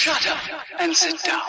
Shut up and sit down.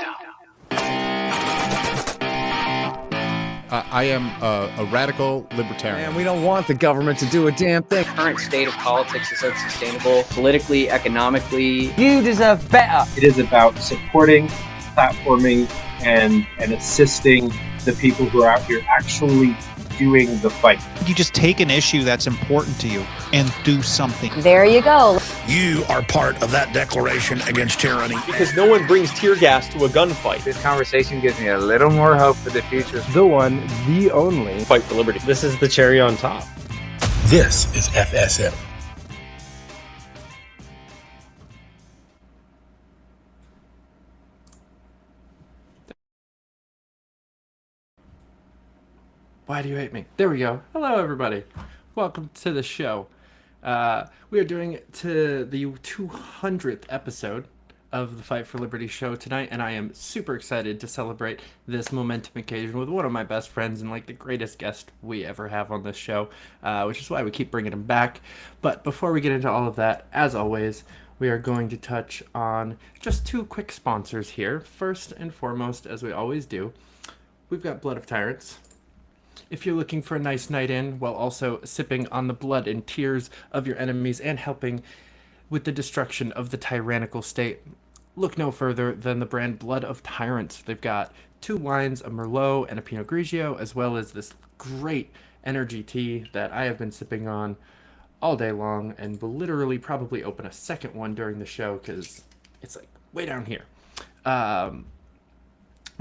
I am a radical libertarian. And we don't want the government to do a damn thing. The current state of politics is unsustainable, politically, economically. You deserve better. It is about supporting, platforming, and assisting the people who are out here actually doing the fight. You just take an issue that's important to you and do something. There you go. You are part of that declaration against tyranny. Because no one brings tear gas to a gunfight. This conversation gives me a little more hope for the future. The one, the only. Fight for liberty. This is the cherry on top. This is FSM. Why do you hate me? There we go. Hello, everybody. Welcome to the show. We are doing it to the 200th episode of the Fight for Liberty show tonight, and I am super excited to celebrate this momentum occasion with one of my best friends and like the greatest guest we ever have on this show, which is why we keep bringing him back. But before we get into all of that, as always, we are going to touch on just two quick sponsors here. First and foremost, as we always do, we've got Blood of Tyrants. If you're looking for a nice night in while also sipping on the blood and tears of your enemies and helping with the destruction of the tyrannical state, look no further than the brand Blood of Tyrants. They've got two wines, a Merlot and a Pinot Grigio, as well as this great energy tea that I have been sipping on all day long and will literally probably open a second one during the show because it's like way down here.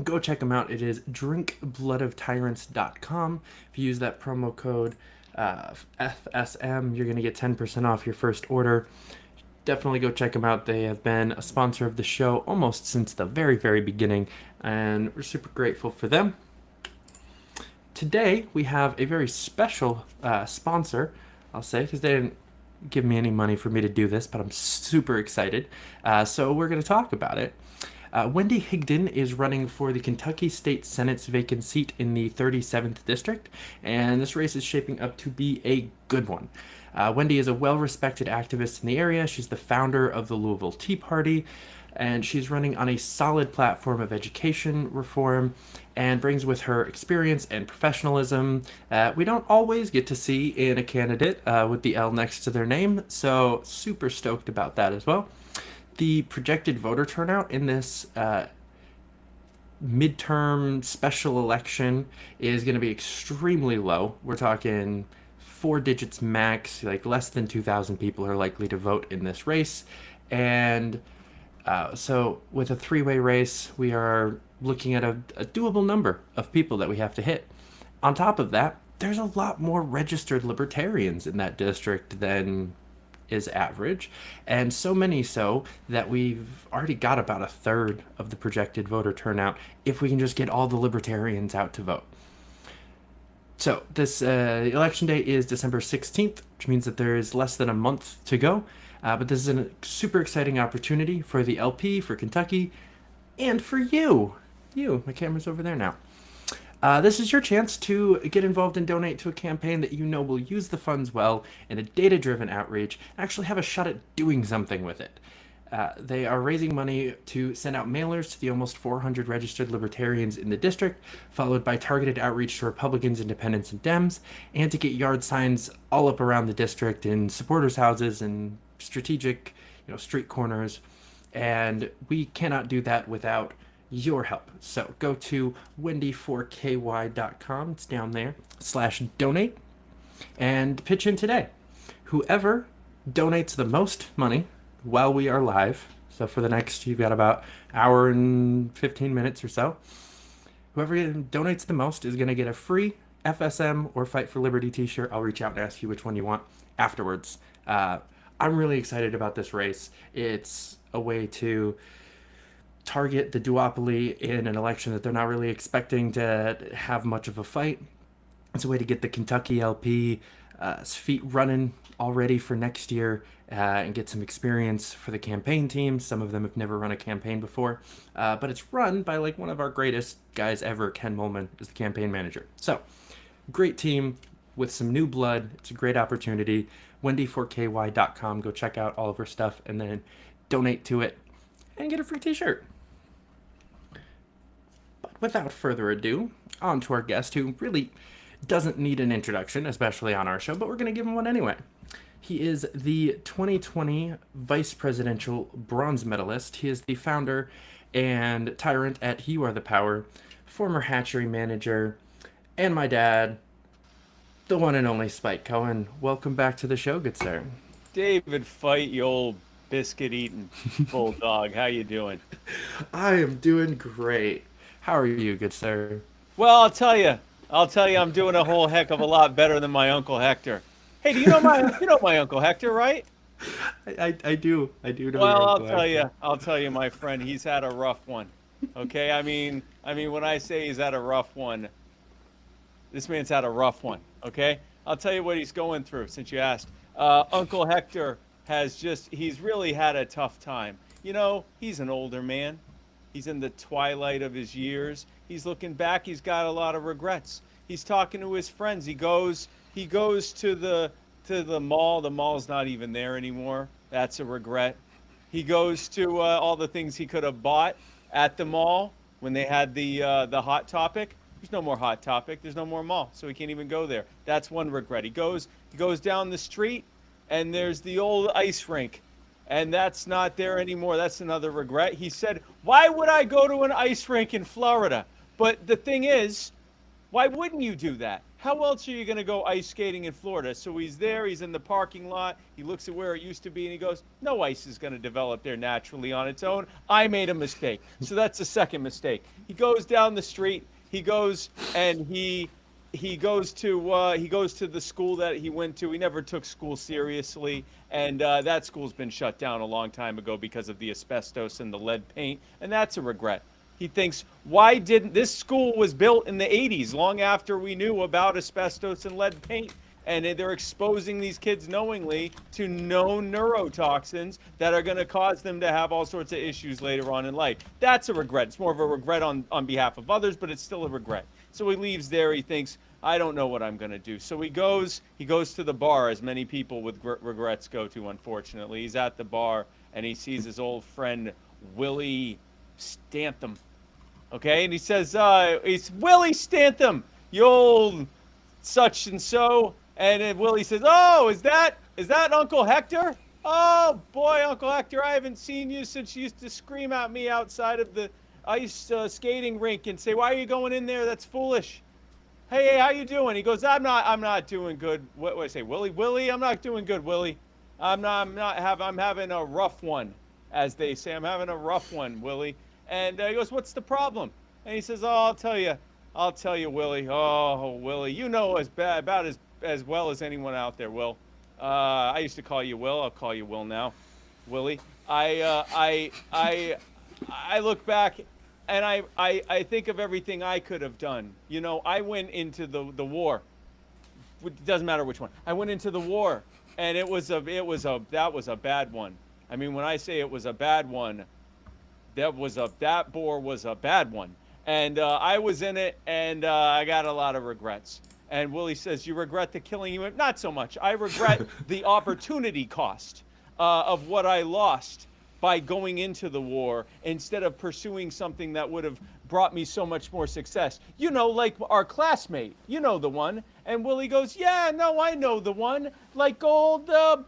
Go check them out. It is drinkbloodoftyrants.com. If you use that promo code FSM, you're going to get 10% off your first order. Definitely go check them out. They have been a sponsor of the show almost since the very, very beginning, and we're super grateful for them. Today, we have a very special sponsor, I'll say, because they didn't give me any money for me to do this, but I'm super excited. So we're going to talk about it. Wendy Higdon is running for the Kentucky State Senate's vacant seat in the 37th District, and this race is shaping up to be a good one. Wendy is a well-respected activist in the area. She's the founder of the Louisville Tea Party, and she's running on a solid platform of education reform and brings with her experience and professionalism that we don't always get to see in a candidate with the L next to their name, so super stoked about that as well. The projected voter turnout in this midterm special election is going to be extremely low. We're talking 4 digits max, like less than 2,000 people are likely to vote in this race. And so with a three-way race, we are looking at a doable number of people that we have to hit. On top of that, there's a lot more registered libertarians in that district than is average, and so many so that we've already got about a third of the projected voter turnout if we can just get all the libertarians out to vote. So this election day is December 16th, which means that there is less than a month to go, but this is a super exciting opportunity for the LP, for Kentucky, and for you. My camera's over there now. This is your chance to get involved and donate to a campaign that you know will use the funds well in a data-driven outreach and actually have a shot at doing something with it. They are raising money to send out mailers to the almost 400 registered libertarians in the district, followed by targeted outreach to Republicans, Independents, and Dems, and to get yard signs all up around the district in supporters' houses and strategic, street corners. And we cannot do that without your help. So go to wendy4ky.com, it's down there, /donate, and pitch in today. Whoever donates the most money while we are live, so for the next, you've got about hour and 15 minutes or so, whoever donates the most is going to get a free FSM or Fight for Liberty t-shirt. I'll reach out and ask you which one you want afterwards. I'm really excited about this race. It's a way to target the duopoly in an election that they're not really expecting to have much of a fight. It's a way to get the Kentucky LP feet running already for next year and get some experience for the campaign team. Some of them have never run a campaign before, but it's run by like one of our greatest guys ever. Ken Molman is the campaign manager. So great team with some new blood. It's a great opportunity. Wendy4ky.com. Go check out all of her stuff and then donate to it. and get a free t-shirt. But without further ado, on to our guest, who really doesn't need an introduction, especially on our show, but we're going to give him one anyway. He is the 2020 Vice-Presidential Bronze Medalist. He is the founder and tyrant at You Are the Power, former hatchery manager, and my dad, the one and only Spike Cohen. Welcome back to the show, good sir. David Fite, you old biscuit-eating bulldog. How you doing? I am doing great. How are you, good sir? Well, I'll tell you, I'm doing a whole heck of a lot better than my Uncle Hector. Hey, do you know my Uncle Hector, right? I do know. Well, I'll tell you, my friend, he's had a rough one. Okay, I mean, when I say he's had a rough one, this man's had a rough one. Okay, I'll tell you what he's going through. Since you asked, Uncle Hector he's really had a tough time. You know, he's an older man. He's in the twilight of his years. He's looking back. He's got a lot of regrets. He's talking to his friends. He goes to the mall. The mall's not even there anymore. That's a regret. He goes to all the things he could have bought at the mall when they had the Hot Topic. There's no more Hot Topic. There's no more mall, so he can't even go there. That's one regret. He goes down the street, and there's the old ice rink, and that's not there anymore. That's another regret. He said, "Why would I go to an ice rink in Florida?" But the thing is, why wouldn't you do that? How else are you going to go ice skating in Florida? So he's there, he's in the parking lot, he looks at where it used to be, and he goes, no ice is going to develop there naturally on its own. I made a mistake. So that's the second mistake. He goes down the street, he goes and he goes to the school that he went to. He never took school seriously, and that school's been shut down a long time ago because of the asbestos and the lead paint, and that's a regret. He thinks, why didn't this school was built in the 80s, long after we knew about asbestos and lead paint, and they're exposing these kids knowingly to known neurotoxins that are going to cause them to have all sorts of issues later on in life. That's a regret. It's more of a regret on behalf of others, but it's still a regret. So he leaves there. He thinks, I don't know what I'm going to do. So he goes to the bar, as many people with regrets go to, unfortunately. He's at the bar, and he sees his old friend, Willie Stantham. Okay, and he says, it's Willie Stantham, you old such and so. And then Willie says, oh, is that Uncle Hector? Oh, boy, Uncle Hector, I haven't seen you since you used to scream at me outside of the ice skating rink and say, why are you going in there? That's foolish. Hey, how you doing? He goes, I'm not doing good. What do I say, Willie, I'm not doing good, Willie. I'm having a rough one, as they say. I'm having a rough one, Willie. And he goes, what's the problem? And he says, oh, I'll tell you, Willie. Oh, Willie, you know about as well as anyone out there, Will. I used to call you Will. I'll call you Will now, Willie. I look back and I think of everything I could have done. You know, I went into the war. It doesn't matter which one. I went into the war, and that was a bad one. I mean, when I say it was a bad one, that bore was a bad one. And I was in it, and I got a lot of regrets. And Willie says, you regret the killing? You went, not so much. I regret the opportunity cost of what I lost by going into the war instead of pursuing something that would have brought me so much more success. You know, like our classmate, you know the one. And Willie goes, yeah, no, I know the one. Like old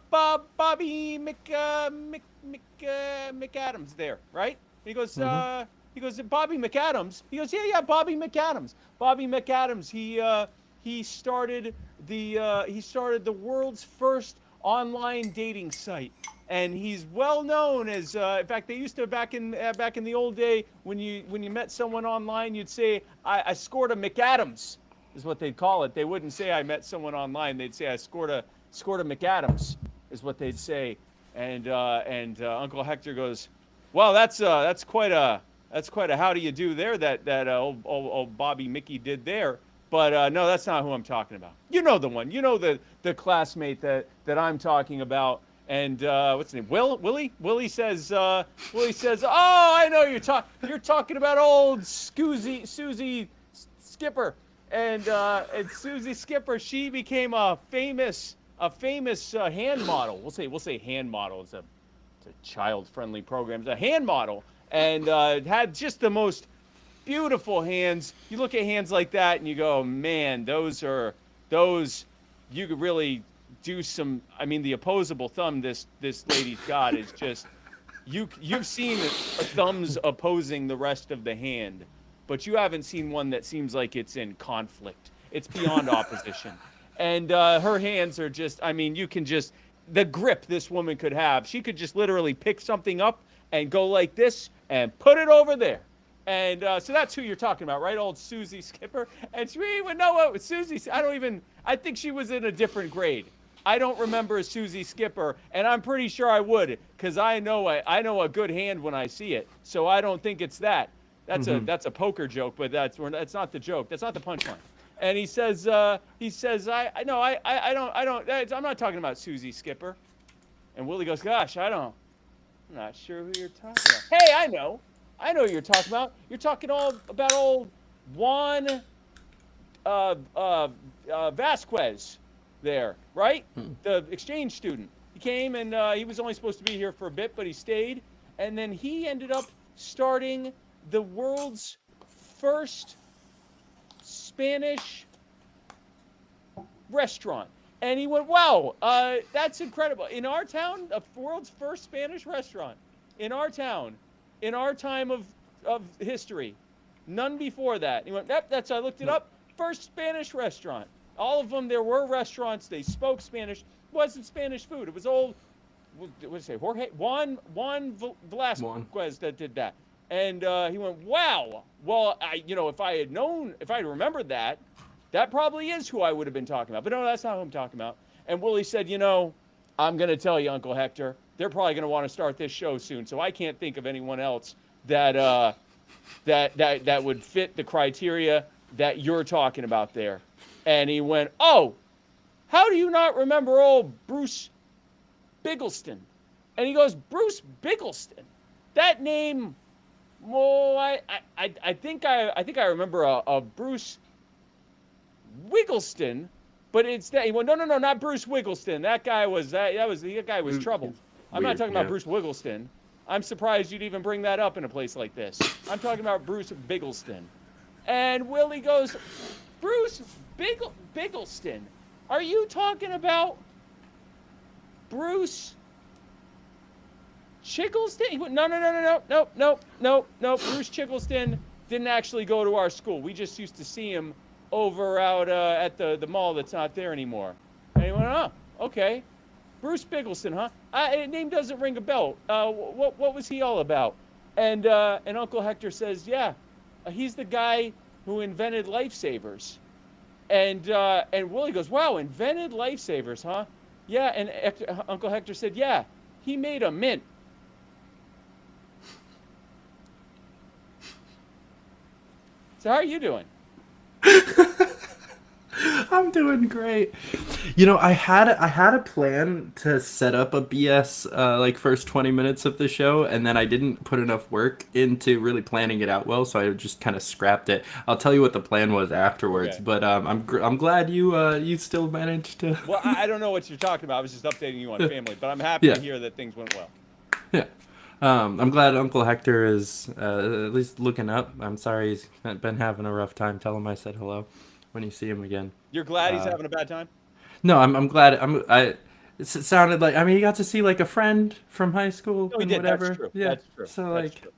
Bobby McAdams there, right? He goes, He goes, Bobby McAdams. He goes, yeah, Bobby McAdams. Bobby McAdams. He started the world's first online dating site, and he's well known as. In fact, they used to back in the old day when you met someone online, you'd say, I scored a McAdams, is what they'd call it. They wouldn't say I met someone online. They'd say I scored a McAdams, is what they'd say. And Uncle Hector goes, well, that's quite a how do you do there that old Bobby Mickey did there. But no, that's not who I'm talking about. You know the one. You know the classmate that I'm talking about. And what's his name? Willie says, oh, I know you're talking about old Susie Skipper. And Susie Skipper, she became a famous hand model. We'll say hand model. It's it's a child-friendly program. It's a hand model, and had just the most beautiful hands. You look at hands like that, and you go, man, those you could really do some. I mean, the opposable thumb this lady's got is just. You've seen thumbs opposing the rest of the hand, but you haven't seen one that seems like it's in conflict. It's beyond opposition. And her hands are just, I mean, you can just, the grip this woman could have, she could just literally pick something up and go like this and put it over there. And so that's who you're talking about, right? Old Susie Skipper. And she would know what Susie, I think she was in a different grade. I don't remember a Susie Skipper, and I'm pretty sure I would, because I know a good hand when I see it. So I don't think it's that. That's a poker joke, but that's not the joke. That's not the punchline. And he says I'm not talking about Susie Skipper. And Willie goes, gosh, I'm not sure who you're talking about. Hey, I know who you're talking about. You're talking all about old Juan Vasquez. There, right? The exchange student. He came and he was only supposed to be here for a bit, but he stayed. And then he ended up starting the world's first Spanish restaurant. And he went, wow, that's incredible. In our town, the world's first Spanish restaurant. In our town, in our time of history. None before that. He went, yep, I looked it up. First Spanish restaurant. All of them, there were restaurants. They spoke Spanish. It wasn't Spanish food. It was old, what did I say, Juan Velasquez that did that. And he went, wow. Well, if I had remembered that probably is who I would have been talking about. But no, that's not who I'm talking about. And Willie said, I'm going to tell you, Uncle Hector, they're probably going to want to start this show soon. So I can't think of anyone else that would fit the criteria that you're talking about there. And he went, oh, how do you not remember old Bruce Biggleston? And he goes, Bruce Biggleston? That name, well, I think I remember a Bruce Wiggleston, but it's that. He went, no, not Bruce Wiggleston. That guy was trouble. I'm not talking about Bruce Wiggleston. I'm surprised you'd even bring that up in a place like this. I'm talking about Bruce Biggleston. And Willie goes, Bruce Biggleston, are you talking about Bruce Chickleston? He went, no. Bruce Chickleston didn't actually go to our school. We just used to see him over out at the mall that's not there anymore. And he went, oh, okay. Bruce Biggleston, huh? Name doesn't ring a bell. What was he all about? And Uncle Hector says, yeah, he's the guy who invented lifesavers. And Willie goes, wow, invented lifesavers, huh? Yeah, and Uncle Hector said, yeah, he made a mint. So how are you doing? I'm doing great. I had a plan to set up a BS first 20 minutes of the show, and then I didn't put enough work into really planning it out well, so I just kind of scrapped it. I'll tell you what the plan was afterwards, okay. But I'm glad you still managed to. Well, I don't know what you're talking about. I was just updating you on family, but I'm happy to hear that things went well. Yeah. I'm glad Uncle Hector is at least looking up. I'm sorry he's been having a rough time. Tell him I said hello when you see him again. You're glad he's having a bad time? No, I'm glad. It sounded like, you got to see like a friend from high school and whatever. That's true. Yeah. That's true. So That's true.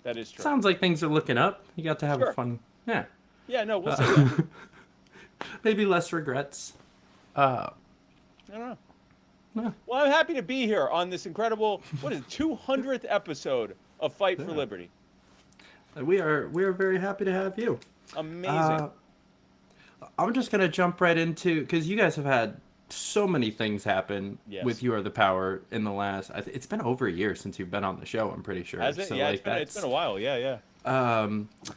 That is true. Sounds like things are looking up. You got to have a fun. Yeah. Yeah. No, we'll see. That. Maybe less regrets. I don't know. No. Well, I'm happy to be here on this incredible, 200th episode of Fight for Liberty. We are very happy to have you. Amazing. I'm just gonna jump right into, because you guys have had so many things happen with You Are the Power in the last. It's been over a year since you've been on the show. I'm pretty sure. Has it? So, yeah, it's been a while. Yeah.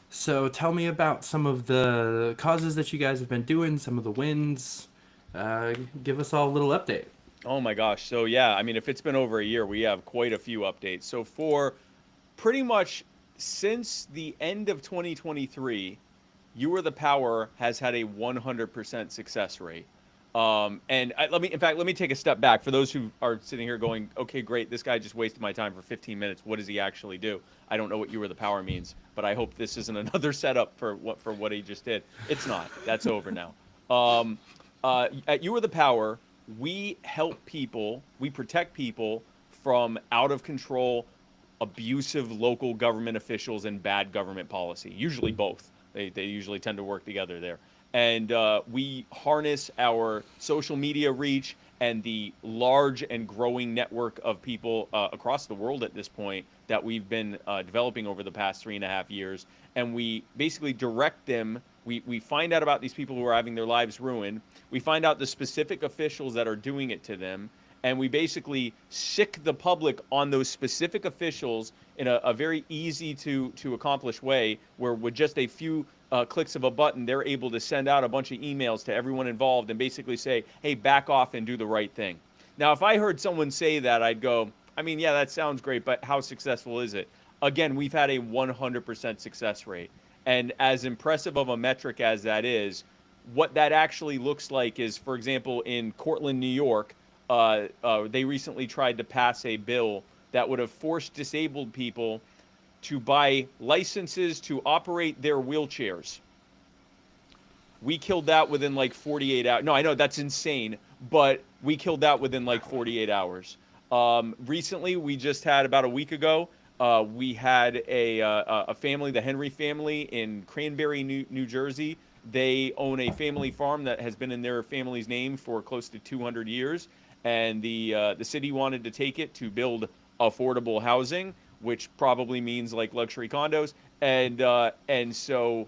So tell me about some of the causes that you guys have been doing, some of the wins. Give us all a little update. Oh my gosh. So yeah, I mean, if it's been over a year, we have quite a few updates. So for pretty much since the end of 2023, You Are the Power has had a 100% success rate. Let me take a step back for those who are sitting here going, okay, great, this guy just wasted my time for 15 minutes. What does he actually do? I don't know what You Are the Power means, but I hope this isn't another setup for what he just did. It's not. That's over now. At You Are the Power, we help people, we protect people from out of control, abusive local government officials and bad government policy. Usually both. They usually tend to work together there. And we harness our social media reach and the large and growing network of people across the world at this point that we've been developing over the past 3.5 years. And we basically direct them. We find out about these people who are having their lives ruined. We find out the specific officials that are doing it to them. And we basically sick the public on those specific officials in a very easy to accomplish way, where with just a few clicks of a button, they're able to send out a bunch of emails to everyone involved and basically say, hey, back off and do the right thing. Now, if I heard someone say that, I'd go, I mean, yeah, that sounds great, but how successful is it? Again, we've had a 100% success rate. And as impressive of a metric as that is, what that actually looks like is, for example, in Cortland, New York, they recently tried to pass a bill that would have forced disabled people to buy licenses to operate their wheelchairs. We killed that within like 48 hours. No, I know that's insane, but we killed that within like 48 hours. Recently, we just had about a week ago, we had a family, the Henry family in Cranberry, New Jersey. They own a family farm that has been in their family's name for close to 200 years. And the city wanted to take it to build affordable housing, which probably means like luxury condos. And so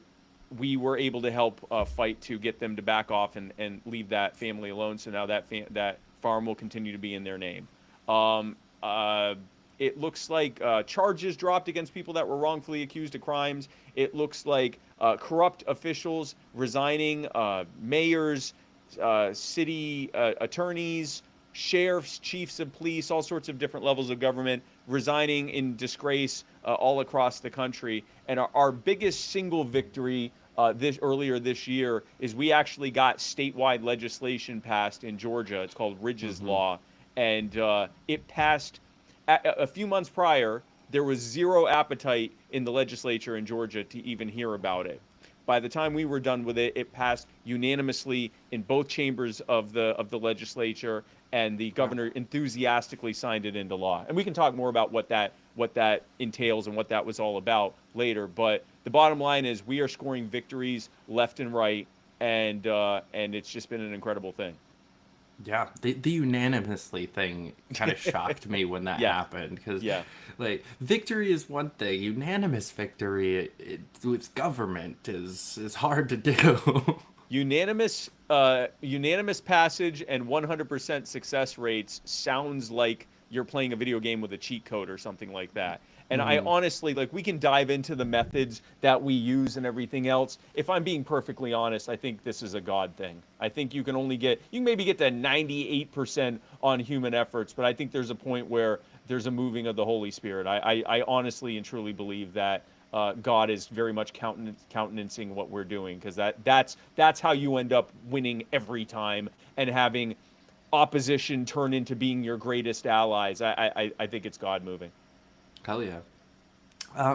we were able to help fight to get them to back off and leave that family alone. So now that farm will continue to be in their name. It looks like charges dropped against people that were wrongfully accused of crimes. It looks like corrupt officials resigning, mayors, city attorneys, sheriffs, chiefs of police, all sorts of different levels of government resigning in disgrace all across the country. And our biggest single victory earlier this year is we actually got statewide legislation passed in Georgia. It's called Ridge's Law. And it passed a few months prior. There was zero appetite in the legislature in Georgia to even hear about it. By the time we were done with it, it passed unanimously in both chambers of the legislature, and the governor enthusiastically signed it into law. And we can talk more about what that entails and what that was all about later. But the bottom line is we are scoring victories left and right, and it's just been an incredible thing. Yeah, the unanimously thing kind of shocked me when that happened, because like victory is one thing, unanimous victory with government is hard to do. Unanimous passage and 100% success rates sounds like you're playing a video game with a cheat code or something like that. And I honestly, like, we can dive into the methods that we use and everything else. If I'm being perfectly honest, I think this is a God thing. I think you can maybe get to 98% on human efforts, but I think there's a point where there's a moving of the Holy Spirit. I honestly and truly believe that God is very much countenancing what we're doing, because that's how you end up winning every time and having opposition turn into being your greatest allies. I think it's God moving. Hell yeah.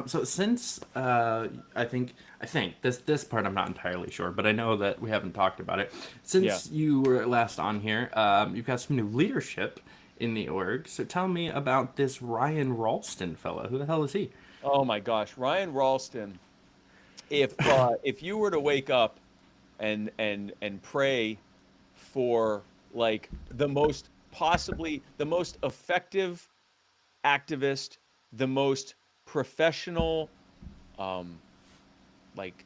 So since I think this part I'm not entirely sure, but I know that we haven't talked about it. Since you were last on here, you've got some new leadership in the org. So tell me about this Ryan Ralston fellow. Who the hell is he? Oh my gosh, Ryan Ralston. If you were to wake up and pray for like the most effective activist, the most professional, like,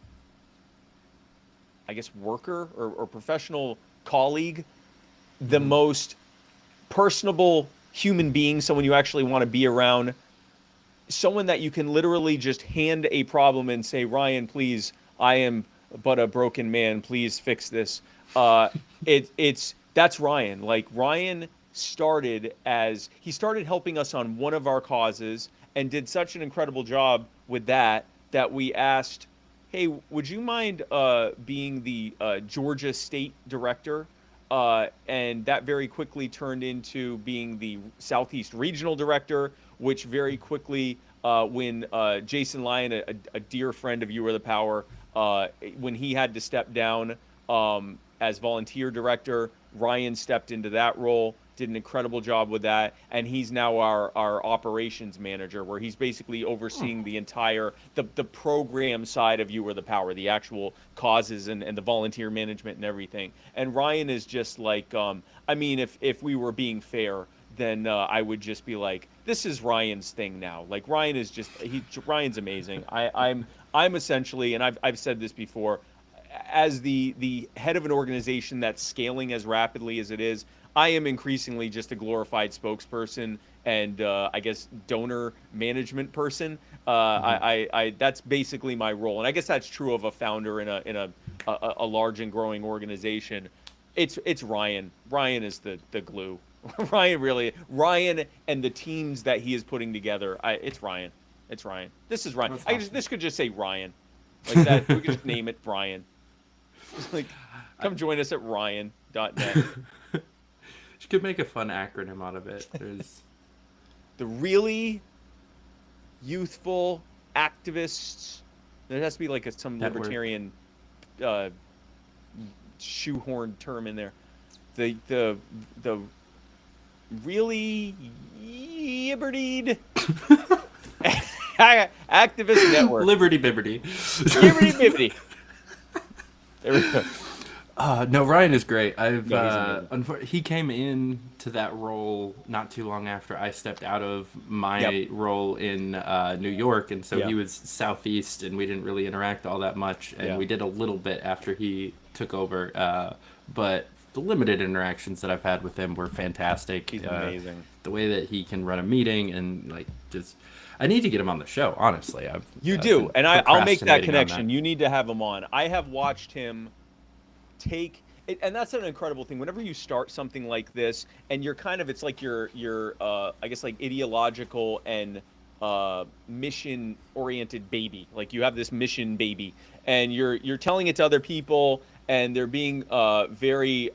I guess, worker or professional colleague, the most personable human being, someone you actually want to be around, someone that you can literally just hand a problem and say, Ryan, please, I am but a broken man, please fix this. That's Ryan. Like, Ryan started helping us on one of our causes and did such an incredible job with that we asked, hey, would you mind being the Georgia state director and that very quickly turned into being the Southeast Regional Director, which very quickly, when Jason Lyon, a dear friend of You Are the Power, when he had to step down as volunteer director, Ryan stepped into that role, did an incredible job with that, and he's now our operations manager, where he's basically overseeing the entire the program side of You Are the Power, the actual causes and the volunteer management and everything. And Ryan is just like, I mean, if we were being fair, then I would just be like, this is Ryan's thing now. Like, Ryan is just Ryan's amazing. I'm essentially, and I've said this before, as the head of an organization that's scaling as rapidly as it is, I am increasingly just a glorified spokesperson and I guess donor management person. I that's basically my role, and I guess that's true of a founder in a large and growing organization. It's Ryan. Ryan is the glue. Ryan and the teams that he is putting together. It's Ryan. It's Ryan. This is Ryan. This could just say Ryan, like that. We could just name it Ryan. Just like, come join us at Ryan.net. You could make a fun acronym out of it. There's the really youthful activists. There has to be like some libertarian shoehorned term in there. The really libertied activist network. Liberty Bibbity. Liberty Bibbity. There we go. No, Ryan is great. He came in to that role not too long after I stepped out of my role in New York, and so he was Southeast, and we didn't really interact all that much, and we did a little bit after he took over. But the limited interactions that I've had with him were fantastic. He's amazing. The way that he can run a meeting and like just. I need to get him on the show, honestly. You do, and I'll make that connection. You need to have him on. I have watched him take it, and that's an incredible thing. Whenever you start something like this, and you're kind of, it's like your I guess like ideological and mission oriented baby. Like you have this mission baby, and you're telling it to other people, and they're being very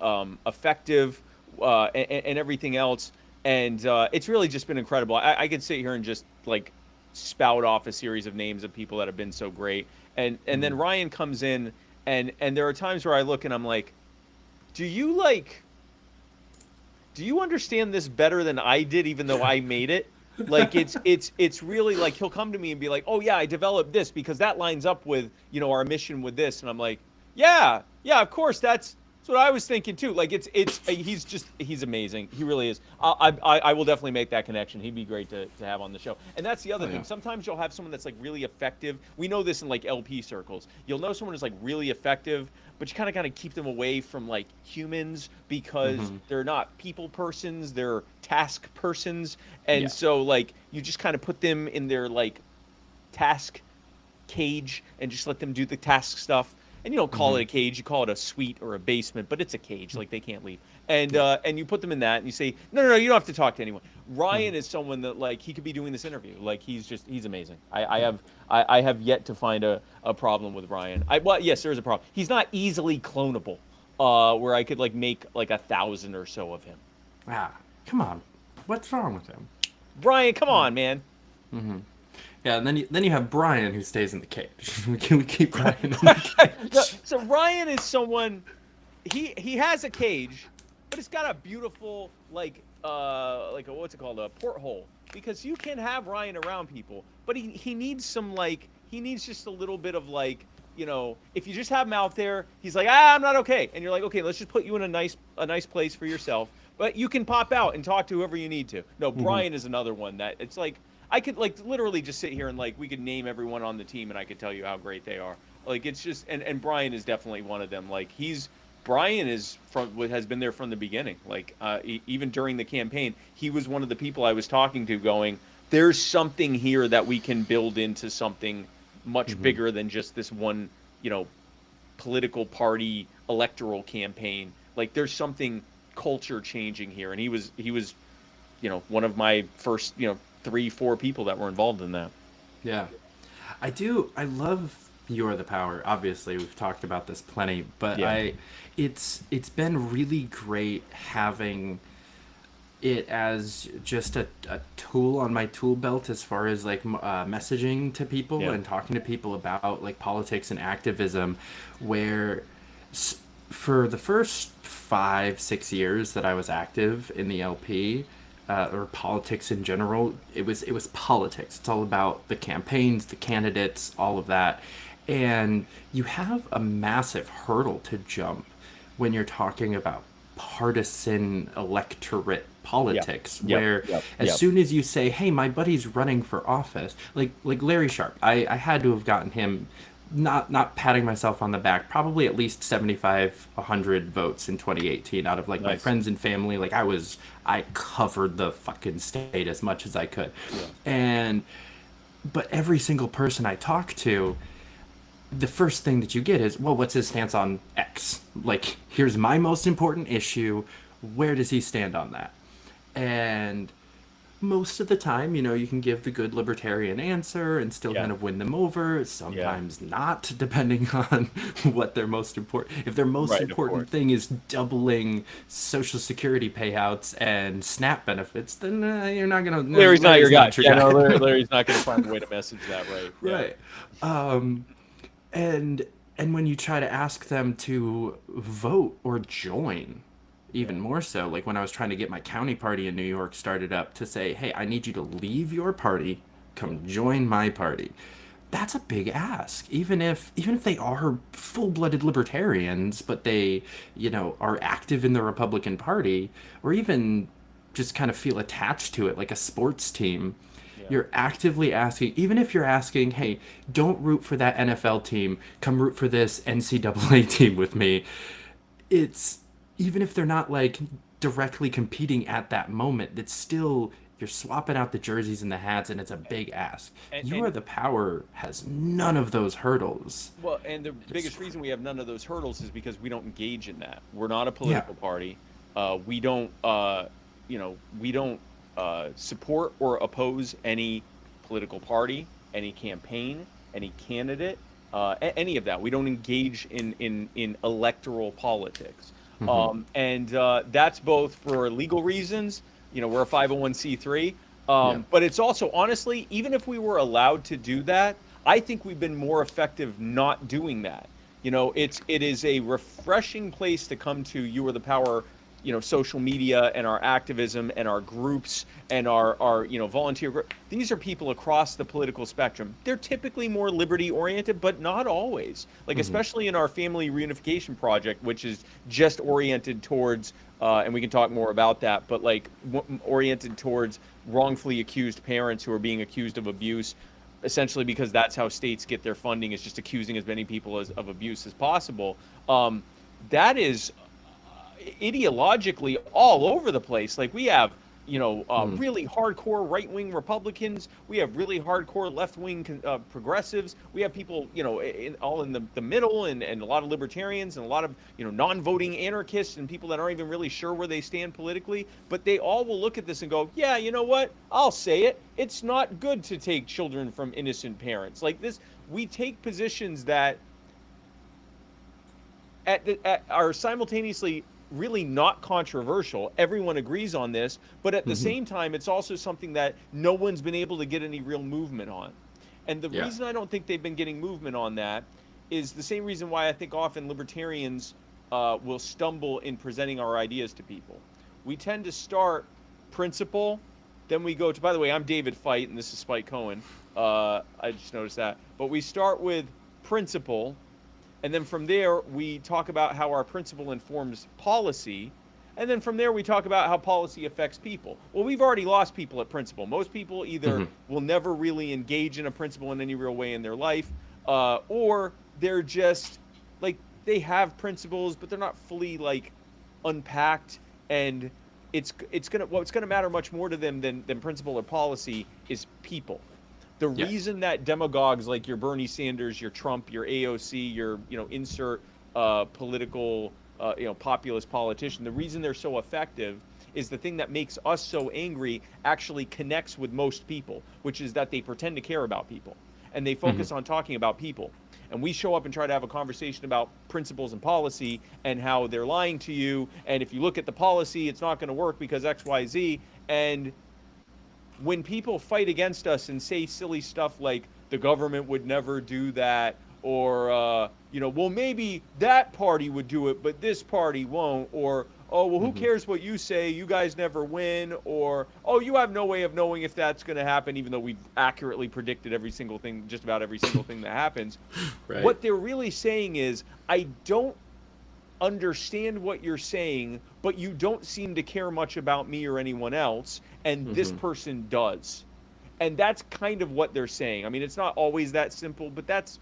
effective and everything else. And it's really just been incredible. I could sit here and just like spout off a series of names of people that have been so great. And then Ryan comes in, and there are times where I look and I'm like, do you understand this better than I did, even though I made it? Like it's really like he'll come to me and be like, oh yeah, I developed this because that lines up with, our mission with this. And I'm like, yeah, of course, that's what I was thinking too. Like he's amazing. He really is. I will definitely make that connection. He'd be great to have on the show. And that's the other thing. Sometimes you'll have someone that's like really effective. We know this in like LP circles. You'll know someone who's like really effective, but you kind of got to keep them away from like humans because they're not people persons. They're task persons. And so like you just kind of put them in their like task cage and just let them do the task stuff. And you don't call it a cage, you call it a suite or a basement, but it's a cage, like they can't leave. And you put them in that and you say, no, you don't have to talk to anyone. Ryan is someone that like he could be doing this interview. Like he's amazing. I have yet to find a problem with Ryan. Well, yes, there is a problem. He's not easily clonable, where I could like make like 1,000 or so of him. Ah, come on. What's wrong with him? Brian, come on, man. Yeah, and then you have Brian who stays in the cage. we keep Brian in the cage. So Ryan is someone. He has a cage, but it's got a beautiful like what's it called, a porthole, because you can have Ryan around people, but he needs some like he needs just a little bit of like, if you just have him out there, he's like, I'm not okay, and you're like, okay, let's just put you in a nice place for yourself, but you can pop out and talk to whoever you need to. No, Brian is another one that it's like. I could like literally just sit here and like we could name everyone on the team and I could tell you how great they are. Like it's just and Brian is definitely one of them. Like Brian has been there from the beginning. Like even during the campaign, he was one of the people I was talking to going, there's something here that we can build into something much bigger than just this one, political party electoral campaign. Like there's something culture changing here. And he was one of my first, 3-4 people that were involved in that. Yeah. I love You are the power. Obviously, we've talked about this plenty, but Yeah. it's been really great having it as just a tool on my tool belt as far as like messaging to people and talking to people about like politics and activism, where for the first 5-6 years that I was active in the LP, or politics in general, it was politics. It's all about the campaigns, the candidates, all of that. And you have a massive hurdle to jump when you're talking about partisan electorate politics, where as soon as you say, hey, my buddy's running for office, like Larry Sharp, I had to have gotten him, not patting myself on the back, probably at least 75-100 votes in 2018 out of like my friends and family. Like I covered the fucking state as much as I could. But every single person I talk to, the first thing that you get is, well, what's his stance on X? Like, here's my most important issue. Where does he stand on that? And most of the time, you know, you can give the good libertarian answer and still kind of win them over. Sometimes not, depending on what their most important. If their most important thing is doubling Social Security payouts and SNAP benefits, then you're not gonna. Larry's not your guy. No, Larry's not gonna find a way to message that right. And when you try to ask them to vote or join, even more so, like when I was trying to get my county party in New York started up, to say, hey, I need you to leave your party, come join my party. That's a big ask. Even if they are full-blooded libertarians, but they, you know, are active in the Republican Party, or even just kind of feel attached to it like a sports team. You're actively asking, even if you're asking, hey, don't root for that NFL team, come root for this NCAA team with me. It's, even if they're not like directly competing at that moment, it's still, you're swapping out the jerseys and the hats, and it's a big ask. You Are the Power has none of those hurdles. Well, and the biggest reason we have none of those hurdles is because we don't engage in that. We're not a political party. We don't, support or oppose any political party, any campaign, any candidate, any of that. We don't engage in electoral politics. And that's both for legal reasons. You know, we're a 501c3. But it's also, honestly, even if we were allowed to do that, I think we've been more effective not doing that. You know, it is a refreshing place to come to. You Are the Power, you know, social media and our activism and our groups and our you know, volunteer group. These are people across the political spectrum. They're typically more liberty oriented, but not always. Like, especially in our family reunification project, which is just oriented towards, and we can talk more about that, but like oriented towards wrongfully accused parents who are being accused of abuse, essentially because that's how states get their funding, is just accusing as many people of abuse as possible. That is ideologically all over the place. Like, we have, you know, really hardcore right-wing Republicans. We have really hardcore left-wing progressives. We have people, you know, all in the middle, and a lot of libertarians and a lot of, you know, non-voting anarchists and people that aren't even really sure where they stand politically. But they all will look at this and go, yeah, you know what? I'll say it. It's not good to take children from innocent parents. Like this, we take positions that are simultaneously really not controversial. Everyone agrees on this, but at the same time, it's also something that no one's been able to get any real movement on. And the reason I don't think they've been getting movement on that is the same reason why I think often libertarians will stumble in presenting our ideas to people. We tend to start principle, then we go to, by the way, I'm David Fite, and this is Spike Cohen. I just noticed that. But we start with principle, and then from there, we talk about how our principle informs policy. And then from there, we talk about how policy affects people. Well, we've already lost people at principle. Most people either will never really engage in a principle in any real way in their life, or they're just, like, they have principles, but they're not fully, like, unpacked. And what's gonna matter much more to them than principle or policy is people. The reason that demagogues like your Bernie Sanders, your Trump, your AOC, your, you know, insert political, you know, populist politician, the reason they're so effective is the thing that makes us so angry actually connects with most people, which is that they pretend to care about people. and they focus on talking about people. And we show up and try to have a conversation about principles and policy and how they're lying to you. And if you look at the policy, it's not going to work because X, Y, Z. And when people fight against us and say silly stuff like the government would never do that, or, well, maybe that party would do it, but this party won't, or, oh, well, who cares what you say? You guys never win. Or, oh, you have no way of knowing if that's going to happen, even though we've accurately predicted every single thing, just about every single thing that happens. Right. What they're really saying is, I don't understand what you're saying, but you don't seem to care much about me or anyone else, and this person does. And that's kind of what they're saying. I mean, it's not always that simple, but that's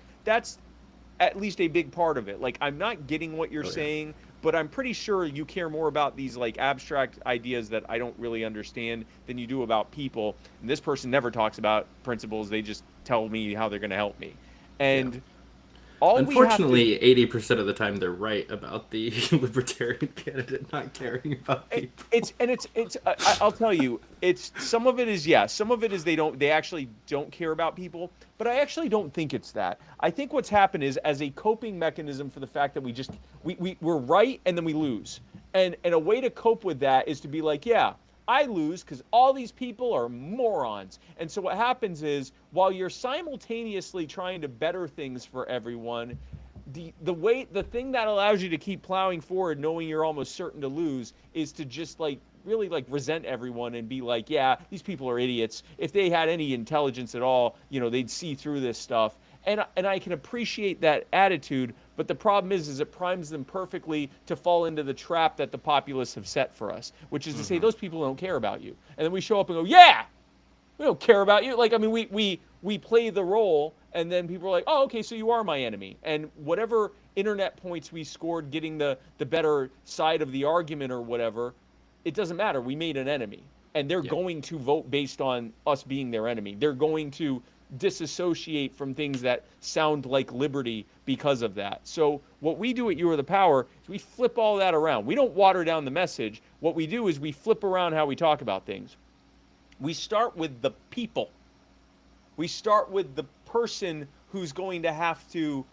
at least a big part of it. Like, I'm not getting what you're saying, but I'm pretty sure you care more about these like abstract ideas that I don't really understand than you do about people. And this person never talks about principles. They just tell me how they're going to help me. And unfortunately, 80% of the time they're right about the libertarian candidate not caring about people. I'll tell you, some of it is yes, some of it is they actually don't care about people, but I actually don't think it's that. I think what's happened is, as a coping mechanism for the fact that we're right and then we lose, and a way to cope with that is to be like, yeah, I lose because all these people are morons. And so what happens is, while you're simultaneously trying to better things for everyone, the thing that allows you to keep plowing forward knowing you're almost certain to lose is to just really resent everyone and be like, yeah, these people are idiots. If they had any intelligence at all, they'd see through this stuff. And I can appreciate that attitude, but the problem is it primes them perfectly to fall into the trap that the populists have set for us, which is to say those people don't care about you. And then we show up and go, yeah, we don't care about you. We play the role, and then people are like, oh, okay, so you are my enemy. And whatever internet points we scored getting the better side of the argument or whatever, it doesn't matter. We made an enemy. And they're going to vote based on us being their enemy. They're going to disassociate from things that sound like liberty because of that. So what we do at You Are the Power is we flip all that around. We don't water down the message. What we do is we flip around how we talk about things. We start with the people. We start with the person who's going to have to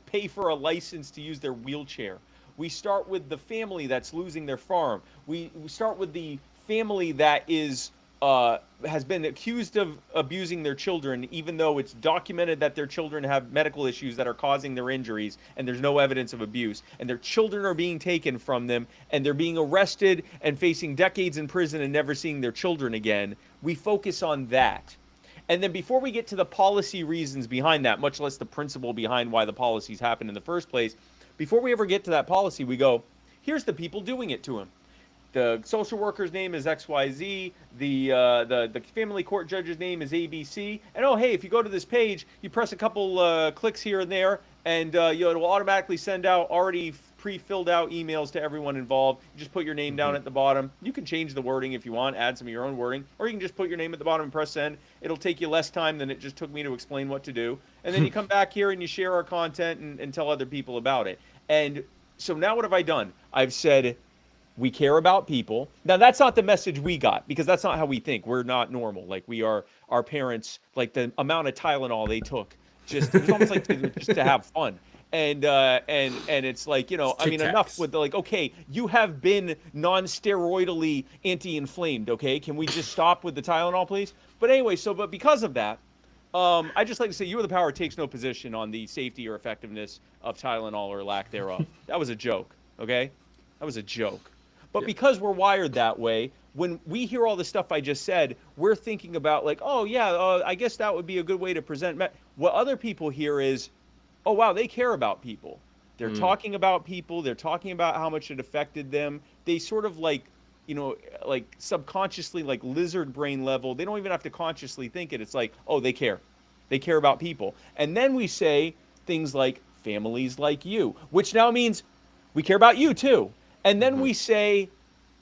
pay for a license to use their wheelchair. We start with the family that's losing their farm. We start with the family that has been accused of abusing their children, even though it's documented that their children have medical issues that are causing their injuries, and there's no evidence of abuse, and their children are being taken from them, and they're being arrested and facing decades in prison and never seeing their children again. We focus on that. And then before we get to the policy reasons behind that, much less the principle behind why the policies happen in the first place, before we ever get to that policy, we go, here's the people doing it to him. The social worker's name is XYZ. The family court judge's name is ABC. And oh, hey, if you go to this page, you press a couple clicks here and there, and it will automatically send out already pre-filled out emails to everyone involved. You just put your name down at the bottom. You can change the wording if you want, add some of your own wording, or you can just put your name at the bottom and press send. It'll take you less time than it just took me to explain what to do. And then you come back here and you share our content and tell other people about it. And so now what have I done? I've said, we care about people. Now, that's not the message we got, because that's not how we think. We're not normal. Like, we are our parents, like the amount of Tylenol they took, it was almost like just to have fun. And it's like, I mean, enough with okay, you have been non-steroidally anti-inflamed, okay? Can we just stop with the Tylenol, please? But anyway, but because of that, I just like to say You Are the Power takes no position on the safety or effectiveness of Tylenol or lack thereof. That was a joke, okay? That was a joke. But because we're wired that way, when we hear all the stuff I just said, we're thinking about I guess that would be a good way to present. What other people hear is, oh, wow, they care about people. They're talking about people. They're talking about how much it affected them. They sort of subconsciously, like lizard brain level. They don't even have to consciously think it. It's like, oh, they care. They care about people. And then we say things like families like you, which now means we care about you too. And then we say,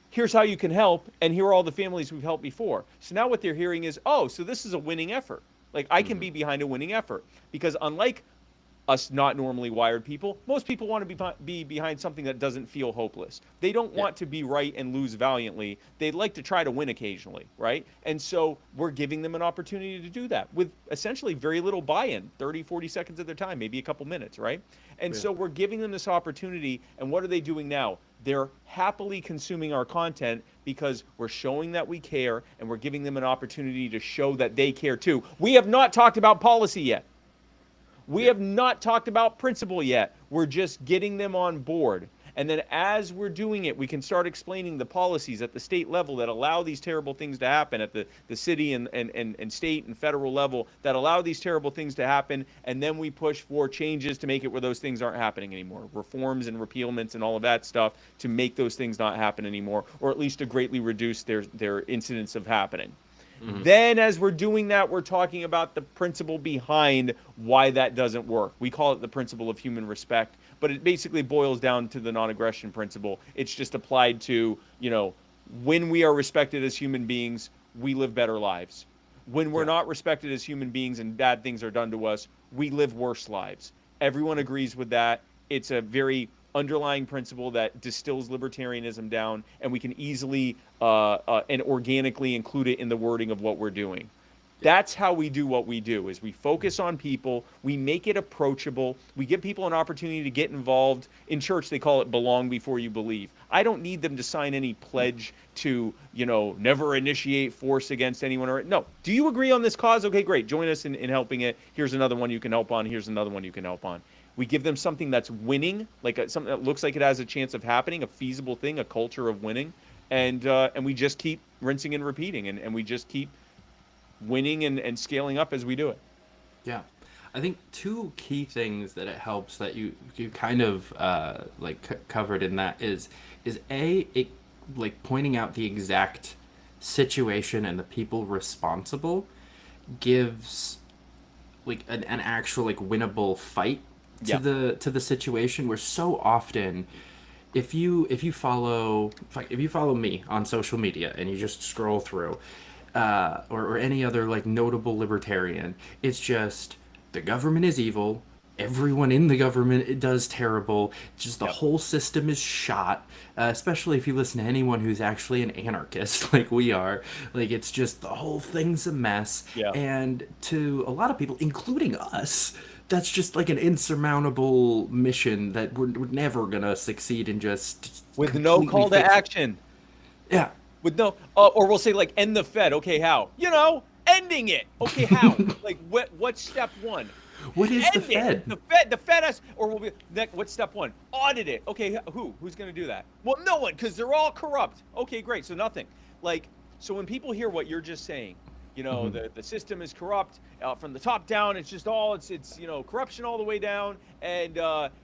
here's how you can help, and here are all the families we've helped before. So now what they're hearing is, oh, so this is a winning effort. Like, I can be behind a winning effort. Because unlike us not normally wired people, most people want to be behind something that doesn't feel hopeless. They don't want to be right and lose valiantly. They'd like to try to win occasionally, right? And so we're giving them an opportunity to do that with essentially very little buy-in, 30, 40 seconds of their time, maybe a couple minutes, right? And so we're giving them this opportunity, and what are they doing now? They're happily consuming our content because we're showing that we care, and we're giving them an opportunity to show that they care too. We have not talked about policy yet. We have not talked about principle yet. We're just getting them on board. And then as we're doing it, we can start explaining the policies at the state level that allow these terrible things to happen, at the city and state and federal level that allow these terrible things to happen. And then we push for changes to make it where those things aren't happening anymore. Reforms and repealments and all of that stuff to make those things not happen anymore, or at least to greatly reduce their incidence of happening. Then as we're doing that, we're talking about the principle behind why that doesn't work. We call it the principle of human respect, but it basically boils down to the non-aggression principle. It's just applied to, when we are respected as human beings, we live better lives. When we're not respected as human beings and bad things are done to us, we live worse lives. Everyone agrees with that. It's a very underlying principle that distills libertarianism down, and we can easily and organically include it in the wording of what we're doing. That's how we do what we do, is we focus on people, we make it approachable, we give people an opportunity to get involved. In church, they call it belong before you believe. I don't need them to sign any pledge to, never initiate force against anyone. No. Do you agree on this cause? Okay, great. Join us in helping it. Here's another one you can help on. Here's another one you can help on. We give them something that's winning, like something that looks like it has a chance of happening, a feasible thing, a culture of winning. And we just keep rinsing and repeating, and we just keep winning and scaling up as we do it. Yeah. I think two key things that it helps that you kind of covered in that is it pointing out the exact situation and the people responsible gives an actual winnable fight to the situation, where so often if you follow me on social media and you just scroll through or any other notable libertarian, it's just the government is evil, everyone in the government does terrible, just the whole system is shot, especially if you listen to anyone who's actually an anarchist like we are. It's just the whole thing's a mess. And to a lot of people, including us, that's just an insurmountable mission that we're never gonna succeed in, just with no call to action. Yeah. With no, or we'll say end the Fed. Okay, how? Ending it. Okay, how? What's step one? What is the Fed? The Fed has, or will be. What's step one? Audit it. Okay, who's going to do that? Well, no one, because they're all corrupt. Okay, great. So nothing. So when people hear what you're just saying, the system is corrupt from the top down. It's just all it's corruption all the way down, and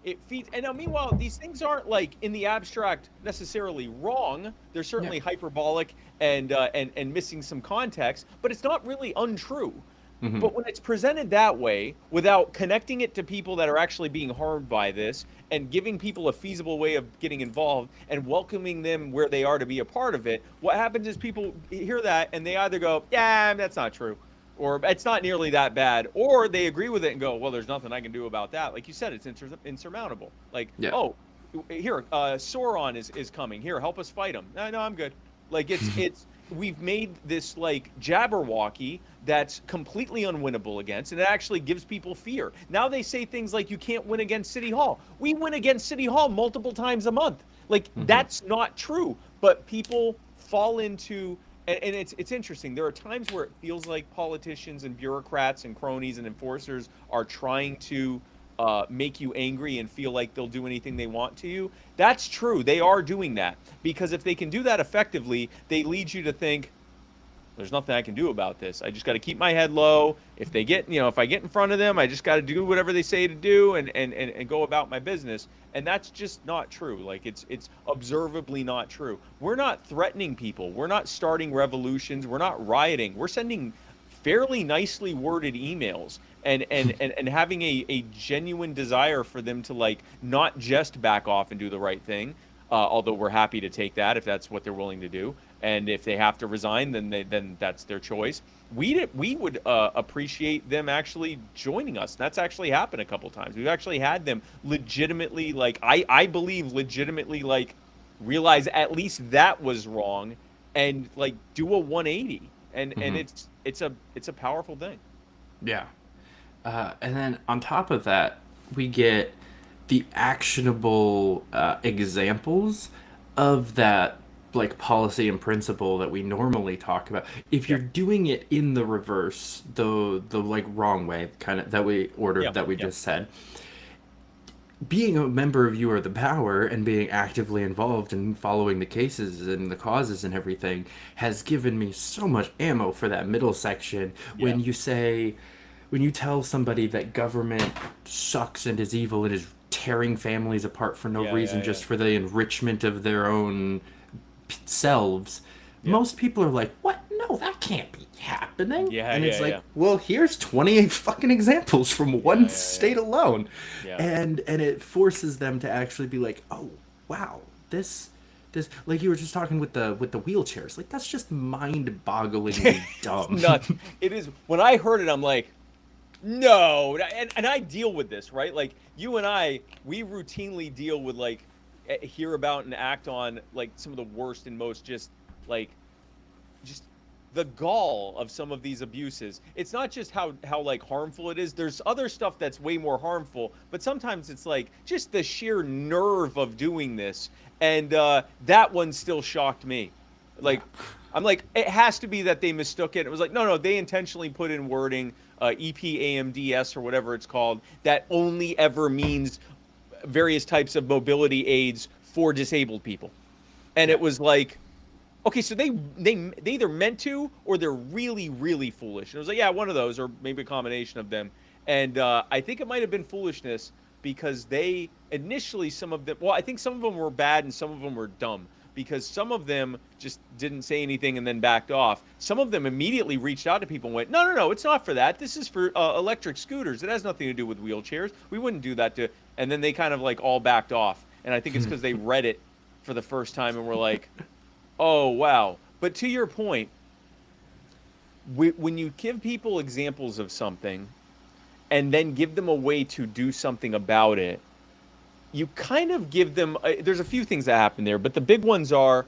it feeds. And now, meanwhile, these things aren't in the abstract necessarily wrong. They're certainly hyperbolic and missing some context, but it's not really untrue. But when it's presented that way, without connecting it to people that are actually being harmed by this, and giving people a feasible way of getting involved and welcoming them where they are to be a part of it, what happens is people hear that and they either go, yeah, that's not true, or it's not nearly that bad, or they agree with it and go, well, there's nothing I can do about that. Like you said, it's insurmountable. Oh, here, Sauron is coming. Here, help us fight him. No, I'm good. It's we've made this Jabberwocky that's completely unwinnable against, and it actually gives people fear. Now they say things like, you can't win against City Hall. We win against City Hall multiple times a month. That's not true, but people fall into, and it's interesting. There are times where it feels like politicians and bureaucrats and cronies and enforcers are trying to make you angry and feel like they'll do anything they want to you. That's true. They are doing that, because if they can do that effectively, they lead you to think, there's nothing I can do about this. I just got to keep my head low. If they get, if I get in front of them, I just got to do whatever they say to do and go about my business. And that's just not true. It's observably not true. We're not threatening people. We're not starting revolutions. We're not rioting. We're sending fairly nicely worded emails and having a genuine desire for them to not just back off and do the right thing. Although we're happy to take that if that's what they're willing to do, and if they have to resign, then that's their choice. We would appreciate them actually joining us. That's actually happened a couple times. We've actually had them legitimately, like I believe legitimately, like realize at least that was wrong, and like do a 180, and it's a powerful thing. Yeah. And then on top of that, we get the actionable examples of that like policy and principle that we normally talk about. If you're doing it in the reverse, the like wrong way, kind of that we ordered that we just said, being a member of You Are the Power and being actively involved in following the cases and the causes and everything has given me so much ammo for that middle section. When you tell somebody that government sucks and is evil and is tearing families apart for no reason, just for the enrichment of their own selves, most people are like, what? No, that can't be happening. And it's like, well, here's 28 fucking examples from one state alone. And it forces them to actually be like, oh, wow, this like you were just talking with the wheelchairs, like that's just mind-bogglingly dumb. It's nuts. It is. When I heard it, I'm like, no. And I deal with this, right? Like you and I, we routinely deal with like hear about and act on like some of the worst and most just the gall of some of these abuses. It's not just how like harmful it is. There's other stuff that's way more harmful, but sometimes it's like just the sheer nerve of doing this. And that one still shocked me. Like, I'm like, it has to be that they mistook it. It was like, no, they intentionally put in wording, EPAMDS or whatever it's called, that only ever means various types of mobility aids for disabled people. And it was like, okay, so they either meant to or they're really, really foolish. And it was like, yeah, one of those, or maybe a combination of them. And I think it might have been foolishness because they initially, some of them, well, I think some of them were bad and some of them were dumb, because some of them just didn't say anything and then backed off. Some of them immediately reached out to people and went, no, it's not for that. This is for electric scooters. It has nothing to do with wheelchairs. We wouldn't do that to, and then they kind of like all backed off. And I think it's because they read it for the first time and were like, oh, wow. But to your point, when you give people examples of something and then give them a way to do something about it, you kind of give them, there's a few things that happen there, but the big ones are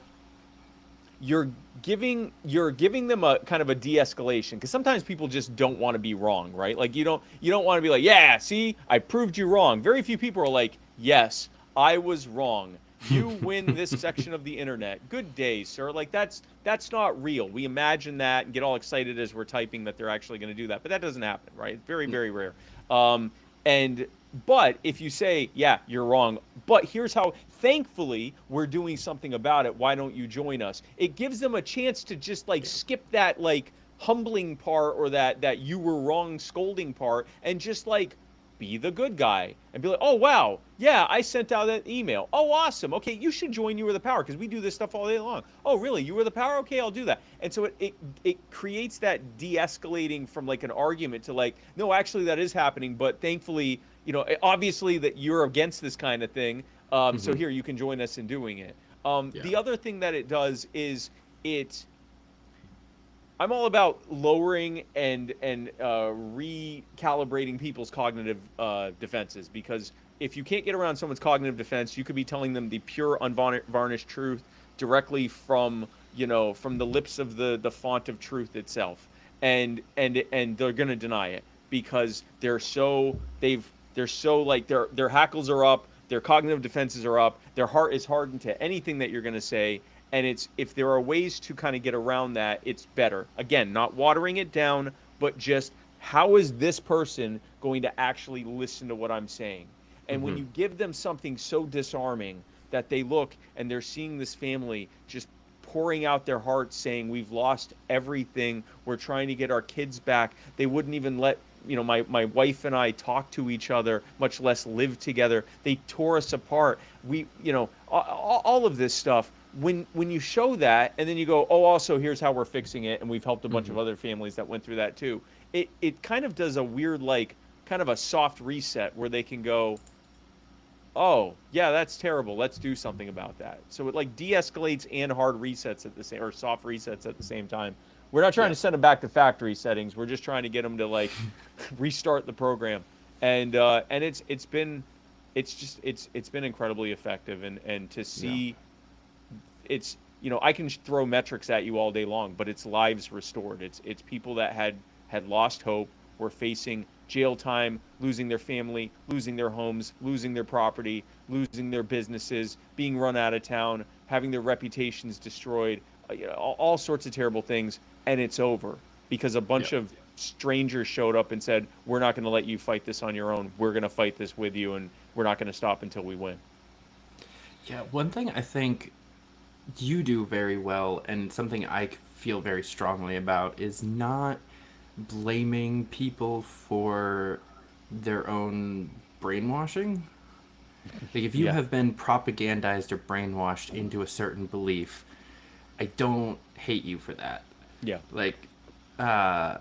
you're giving them a kind of a de-escalation, because sometimes people just don't want to be wrong, right? Like you don't want to be like, yeah, see, I proved you wrong. Very few people are like, yes, I was wrong. You win this section of the internet. Good day, sir. Like that's not real. We imagine that and get all excited as we're typing that they're actually going to do that, but that doesn't happen, right? It's very, very rare. But if you say, yeah, you're wrong, but here's how, thankfully, we're doing something about it. Why don't you join us? It gives them a chance to just like skip that like humbling part or that you were wrong scolding part and just like be the good guy and be like, oh, wow, yeah, I sent out that email. Oh, awesome. Okay, you should join You Are the Power because we do this stuff all day long. Oh, really? You Are the Power? Okay, I'll do that. And so it creates that de-escalating from like an argument to like, no, actually that is happening, but thankfully, obviously that you're against this kind of thing. So here, you can join us in doing it. The other thing that it does is I'm all about lowering and recalibrating people's cognitive defenses, because if you can't get around someone's cognitive defense, you could be telling them the pure, unvarnished truth directly from the lips of the font of truth itself, and they're gonna deny it because they're so like their hackles are up, their cognitive defenses are up, their heart is hardened to anything that you're gonna say. And if there are ways to kind of get around that, it's better. Again, not watering it down, but just how is this person going to actually listen to what I'm saying? And when you give them something so disarming that they look and they're seeing this family just pouring out their hearts saying, we've lost everything, we're trying to get our kids back. They wouldn't even let my wife and I talk to each other, much less live together. They tore us apart. We, all of this stuff. When you show that and then you go, oh, also here's how we're fixing it, and we've helped a bunch of other families that went through that too, it kind of does a weird, like, kind of a soft reset where they can go, oh yeah, that's terrible, let's do something about that. So it like de-escalates and hard resets at the same, or soft resets at the same time. We're not trying to send them back to factory settings, we're just trying to get them to like restart the program. And it's been incredibly effective. And to see it's, I can throw metrics at you all day long, but it's lives restored. It's people that had lost hope, were facing jail time, losing their family, losing their homes, losing their property, losing their businesses, being run out of town, having their reputations destroyed, all sorts of terrible things. And it's over because a bunch of strangers showed up and said, we're not going to let you fight this on your own. We're going to fight this with you, and we're not going to stop until we win. Yeah, one thing I think you do very well, and something I feel very strongly about, is not blaming people for their own brainwashing. Like, if you have been propagandized or brainwashed into a certain belief, I don't hate you for that. Yeah. Like, I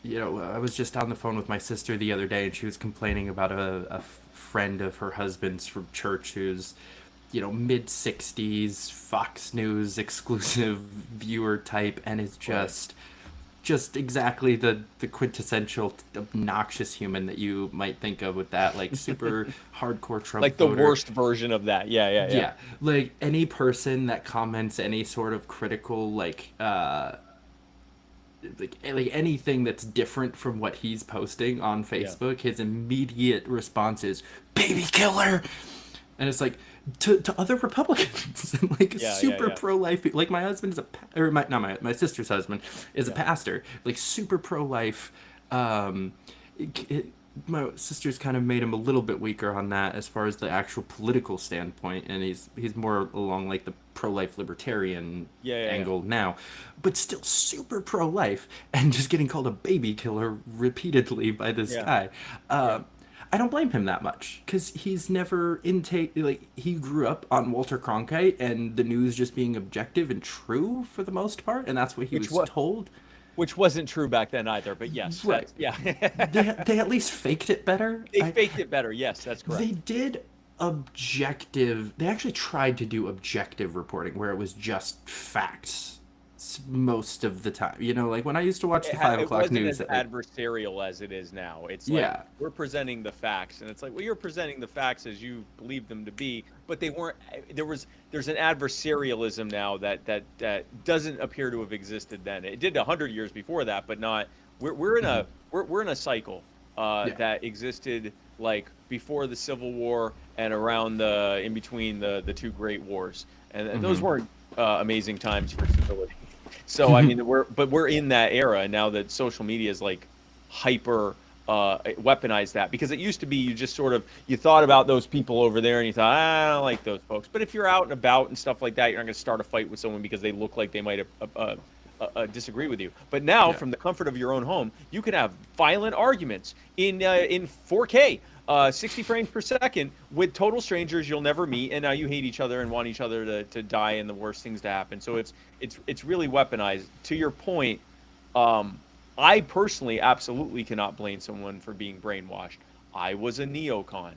was just on the phone with my sister the other day, and she was complaining about a friend of her husband's from church who's, mid-60s, Fox News exclusive viewer type, and is just exactly the quintessential obnoxious human that you might think of with that, like, super hardcore Trump like the voter. worst version of that. Yeah. Like, any person that comments any sort of critical, like anything that's different from what he's posting on Facebook, his immediate response is baby killer. And it's like, to other Republicans, like, super pro-life, like, my husband is my sister's husband is a pastor, like, super pro-life. My sister's kind of made him a little bit weaker on that as far as the actual political standpoint, and he's more along, like, the pro-life libertarian angle now, but still super pro-life, and just getting called a baby killer repeatedly by this guy. I don't blame him that much, because he's never he grew up on Walter Cronkite and the news just being objective and true for the most part, and that's what he was told. Which wasn't true back then either, but yes. Right. They at least faked it better. They faked it better, yes, that's correct. They did they actually tried to do objective reporting where it was just facts most of the time. Like, when I used to watch the 5 o'clock news, it wasn't as adversarial as it is now. It's like, we're presenting the facts, and it's like, well, you're presenting the facts as you believe them to be, but they weren't. There's an adversarialism now that doesn't appear to have existed then. It did 100 years before that, but not. We're in a cycle that existed, like, before the Civil War and around in between the two great wars, and those weren't amazing times for civility. So I mean, we're in that era now that social media is, like, hyper weaponized that, because it used to be you thought about those people over there and you thought, I don't like those folks. But if you're out and about and stuff like that, you're not going to start a fight with someone because they look like they might disagree with you. But now, from the comfort of your own home, you can have violent arguments in 4K. 60 frames per second with total strangers you'll never meet, and now you hate each other and want each other to die and the worst things to happen. So it's really weaponized. To your point, I personally absolutely cannot blame someone for being brainwashed. I was a neocon.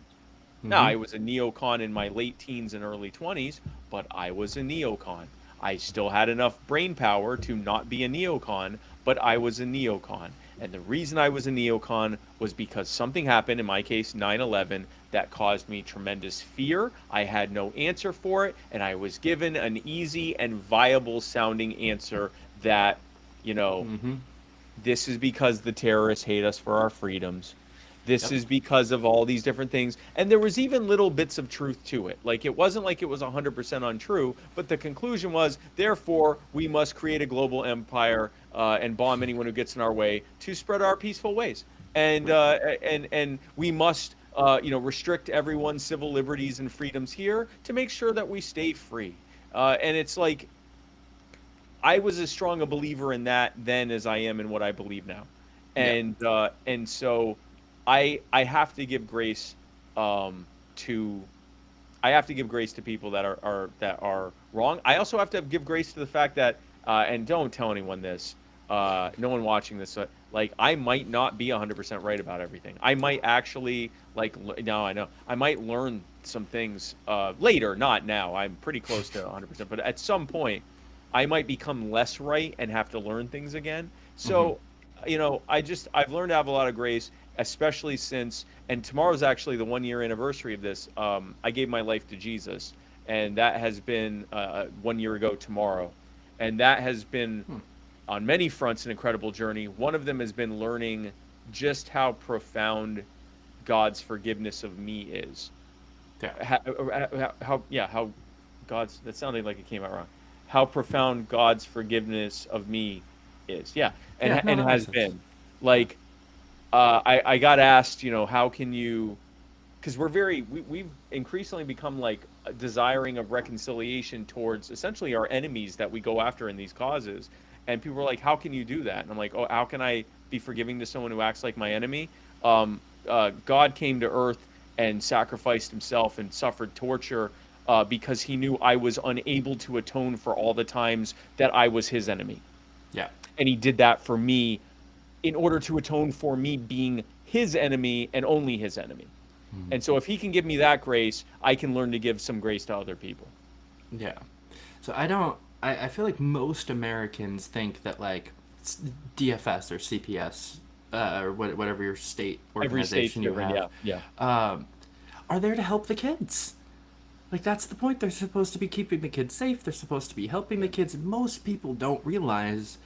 Now, I was a neocon in my late teens and early 20s, but I was a neocon. I still had enough brain power to not be a neocon, but I was a neocon. And the reason I was a neocon was because something happened, in my case, 9/11, that caused me tremendous fear. I had no answer for it, and I was given an easy and viable sounding answer that, this is because the terrorists hate us for our freedoms. This is because of all these different things. And there was even little bits of truth to it. Like, it wasn't like it was 100% untrue, but the conclusion was, therefore, we must create a global empire and bomb anyone who gets in our way to spread our peaceful ways. And we must, restrict everyone's civil liberties and freedoms here to make sure that we stay free. And it's like, I was as strong a believer in that then as I am in what I believe now. And so I have to give grace to people that are wrong. I also have to give grace to the fact that and don't tell anyone this, no one watching this, like I might not be 100% right about everything. I might actually now I know I might learn some things later, not now. I'm pretty close to 100%, but at some point I might become less right and have to learn things again. So, I've learned to have a lot of grace, especially since, and tomorrow's actually the 1-year anniversary of this. I gave my life to Jesus, and that has been 1 year ago tomorrow. And that has been, on many fronts, an incredible journey. One of them has been learning just how profound God's forgiveness of me is. How God's, that sounded like it came out wrong. How profound God's forgiveness of me is. And has been. Like, I got asked, how can you, because we've increasingly become like desiring of reconciliation towards essentially our enemies that we go after in these causes. And people are like, how can you do that? And I'm like, how can I be forgiving to someone who acts like my enemy? God came to earth and sacrificed himself and suffered torture because he knew I was unable to atone for all the times that I was his enemy. Yeah. And he did that for me in order to atone for me being his enemy and only his enemy. Mm-hmm. And so if he can give me that grace, I can learn to give some grace to other people. Yeah. So I feel like most Americans think that like DFS or CPS or whatever your state organization you have are there to help the kids. Like, that's the point. They're supposed to be keeping the kids safe. They're supposed to be helping the kids. Most people don't realize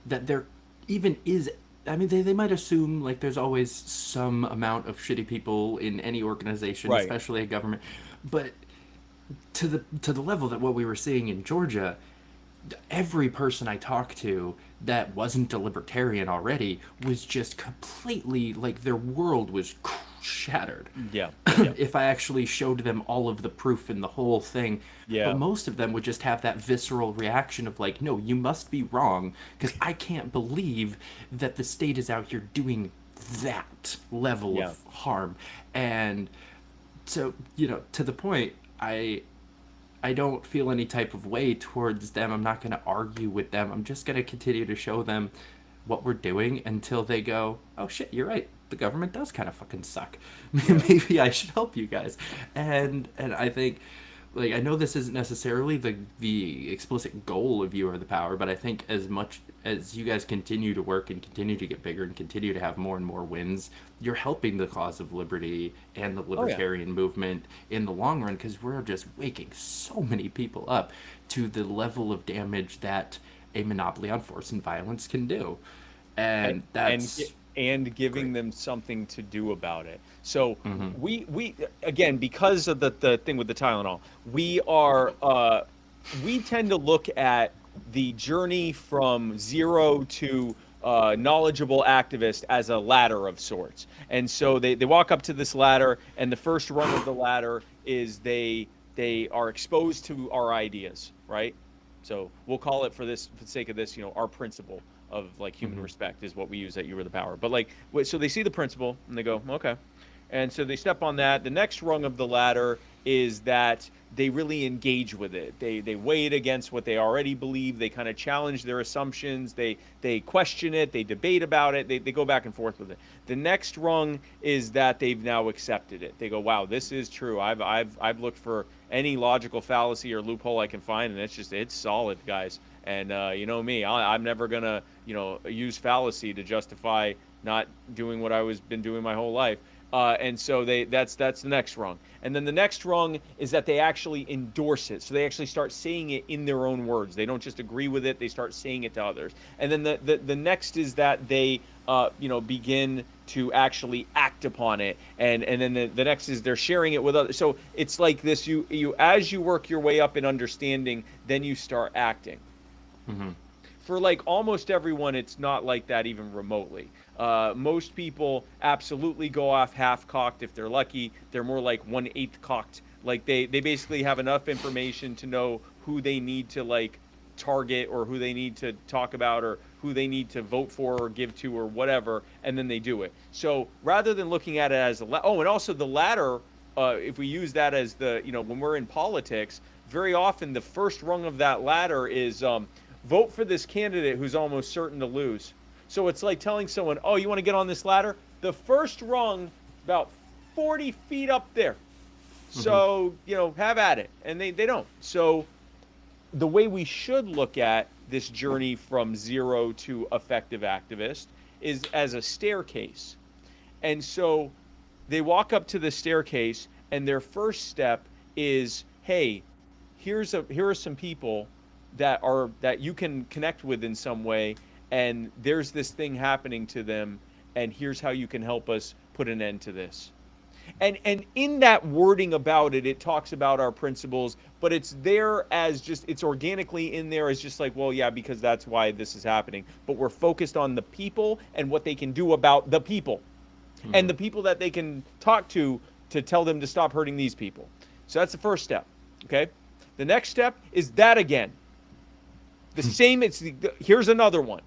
that there even is... I mean, they might assume, like, there's always some amount of shitty people in any organization, right, especially a government. But to the level that what we were seeing in Georgia, every person I talked to that wasn't a libertarian already was just completely, like, their world was shattered. Yeah. If I actually showed them all of the proof and the whole thing. Yeah. But most of them would just have that visceral reaction of like, no, you must be wrong, because I can't believe that the state is out here doing that level of harm. And so, to the point, I don't feel any type of way towards them. I'm not going to argue with them. I'm just going to continue to show them what we're doing until they go, oh shit, you're right. The government does kind of fucking suck. Maybe I should help you guys. And I think, like, I know this isn't necessarily the explicit goal of You Are the Power, but I think as much as you guys continue to work and continue to get bigger and continue to have more and more wins, you're helping the cause of liberty and the libertarian movement in the long run, because we're just waking so many people up to the level of damage that a monopoly on force and violence can do. And giving them something to do about it. So we again, because of the thing with the Tylenol, we tend to look at the journey from zero to knowledgeable activist as a ladder of sorts. And so they walk up to this ladder, and the first rung of the ladder is they are exposed to our ideas, right? So we'll call it, for the sake of this, our principle of like human respect is what we use at You Are the Power. But like, so they see the principle and they go, okay. And so they step on that. The next rung of the ladder is that they really engage with it. They weigh it against what they already believe. They kind of challenge their assumptions. They question it. They debate about it. They go back and forth with it. The next rung is that they've now accepted it. They go, wow, this is true. I've looked for any logical fallacy or loophole I can find, and it's solid, guys. And you know me, I'm never gonna use fallacy to justify not doing what been doing my whole life. And so that's the next rung. And then the next rung is that they actually endorse it. So they actually start saying it in their own words. They don't just agree with it, they start saying it to others. And then the next is that they begin to actually act upon it. And then the next is they're sharing it with others. So it's like this, you as you work your way up in understanding, then you start acting. For like almost everyone, it's not like that even remotely. Most people absolutely go off half-cocked if they're lucky. They're more like 1/8 cocked. Like they basically have enough information to know who they need to like target, or who they need to talk about, or who they need to vote for or give to or whatever, and then they do it. So rather than looking at it as and also the ladder, if we use that as when we're in politics, very often the first rung of that ladder is vote for this candidate who's almost certain to lose. So it's like telling someone, oh, you want to get on this ladder? The first rung, about 40 feet up there. So, have at it. And they don't. So the way we should look at this journey from zero to effective activist is as a staircase. And so they walk up to the staircase, and their first step is, hey, here are some people that you can connect with in some way, and there's this thing happening to them, and here's how you can help us put an end to this. And in that wording about it, it talks about our principles, but it's there as it's organically in there as just like, well, yeah, because that's why this is happening. But we're focused on the people and what they can do about the people, and the people that they can talk to tell them to stop hurting these people. So that's the first step, okay? The next step is that again. The same, here's another one.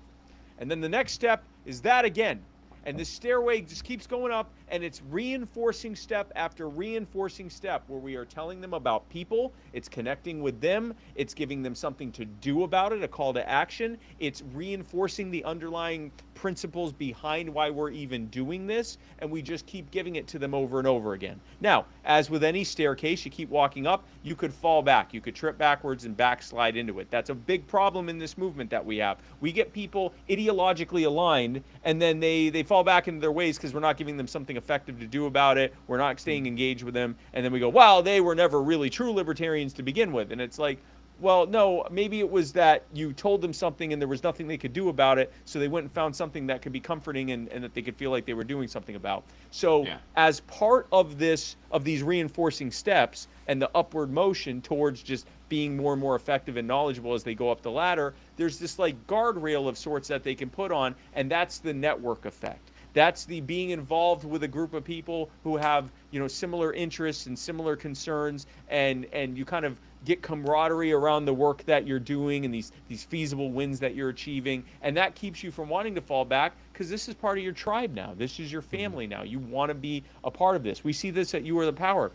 And then the next step is that again. And this stairway just keeps going up, and it's reinforcing step after reinforcing step where we are telling them about people, it's connecting with them, it's giving them something to do about it, a call to action, it's reinforcing the underlying principles behind why we're even doing this, and we just keep giving it to them over and over again. Now, as with any staircase, you keep walking up, you could fall back, you could trip backwards and backslide into it. That's a big problem in this movement that we have. We get people ideologically aligned, and then they fall back into their ways because we're not giving them something effective to do about it. We're not staying engaged with them. And then we go, well, they were never really true libertarians to begin with. And it's like, well, no, maybe it was that you told them something and there was nothing they could do about it. So they went and found something that could be comforting and that they could feel like they were doing something about. So as part of these reinforcing steps and the upward motion towards just being more and more effective and knowledgeable as they go up the ladder, there's this like guardrail of sorts that they can put on, and that's the network effect. That's the being involved with a group of people who have, similar interests and similar concerns, and you kind of get camaraderie around the work that you're doing and these feasible wins that you're achieving, and that keeps you from wanting to fall back because this is part of your tribe now. This is your family now. You want to be a part of this. We see this at You Are the Power.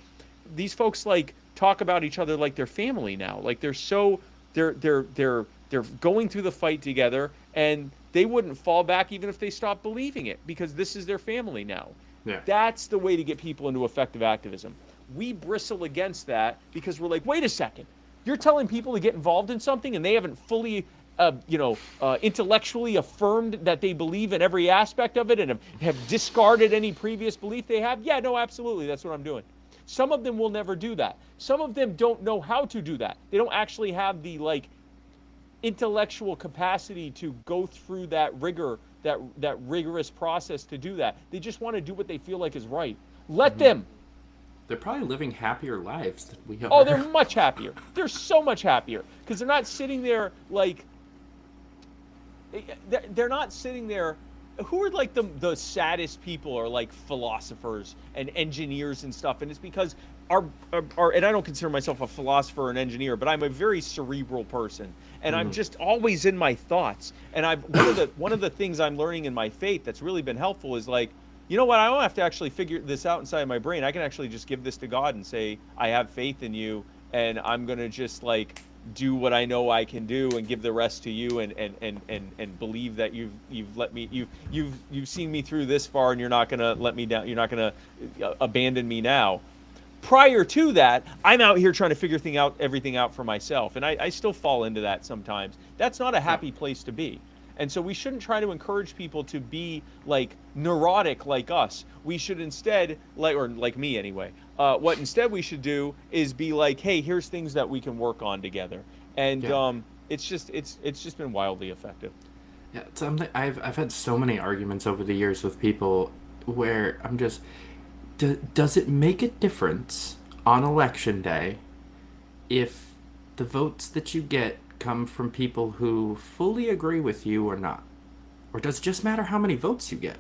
These folks talk about each other like they're family now. Like they're going through the fight together, and they wouldn't fall back even if they stopped believing it because this is their family now. Yeah. That's the way to get people into effective activism. We bristle against that because we're like, wait a second, you're telling people to get involved in something and they haven't fully, intellectually affirmed that they believe in every aspect of it and have discarded any previous belief they have? Yeah, no, absolutely, that's what I'm doing. Some of them will never do that. Some of them don't know how to do that. They don't actually have the intellectual capacity to go through that rigor, that rigorous process to do that. They just want to do what they feel like is right. Let them. They're probably living happier lives than we are. Oh, they're much happier. They're so much happier because they're not sitting there they're not sitting there. Who are the saddest people are philosophers and engineers and stuff, and it's because our and I don't consider myself a philosopher or an engineer, but I'm a very cerebral person, and I'm just always in my thoughts. And one of the things I'm learning in my faith that's really been helpful is you know what, I don't have to actually figure this out inside my brain. I can actually just give this to God and say, I have faith in you, and I'm gonna just do what I know I can do and give the rest to you, and believe that you've let me, you've seen me through this far, and you're not gonna let me down. You're not gonna abandon me now. Prior to that, I'm out here trying to figure everything out for myself, and I still fall into that sometimes. That's not a happy place to be. And so we shouldn't try to encourage people to be neurotic like us. We should instead, or like me anyway, what instead we should do is be hey, here's things that we can work on together. And it's just been wildly effective. Yeah, something I've had so many arguments over the years with people where I'm just, does it make a difference on election day if the votes that you get come from people who fully agree with you or not? Or does it just matter how many votes you get?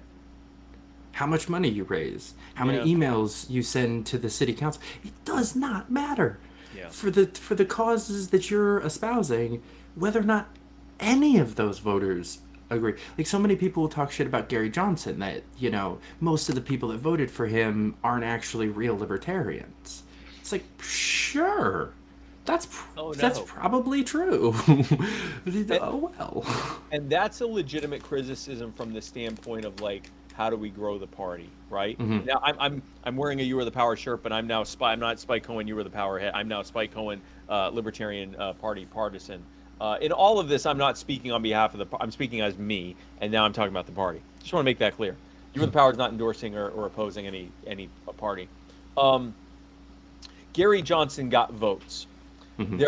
How much money you raise? How many emails you send to the city council? It does not matter. Yeah. For the causes that you're espousing, whether or not any of those voters agree. So many people will talk shit about Gary Johnson that, most of the people that voted for him aren't actually real libertarians. It's sure. That's Oh, that's no. probably true. Oh well. And that's a legitimate criticism from the standpoint of like, how do we grow the party, right? Mhm. Now I'm wearing a "You Are the Power" shirt, but I'm now I'm not Spike Cohen. You were the power head. I'm now Spike Cohen, Libertarian Party partisan. In all of this, I'm not speaking on behalf of I'm speaking as me, and now I'm talking about the party. Just want to make that clear. You Are the Power is not endorsing or opposing any party. Gary Johnson got votes. Mhm.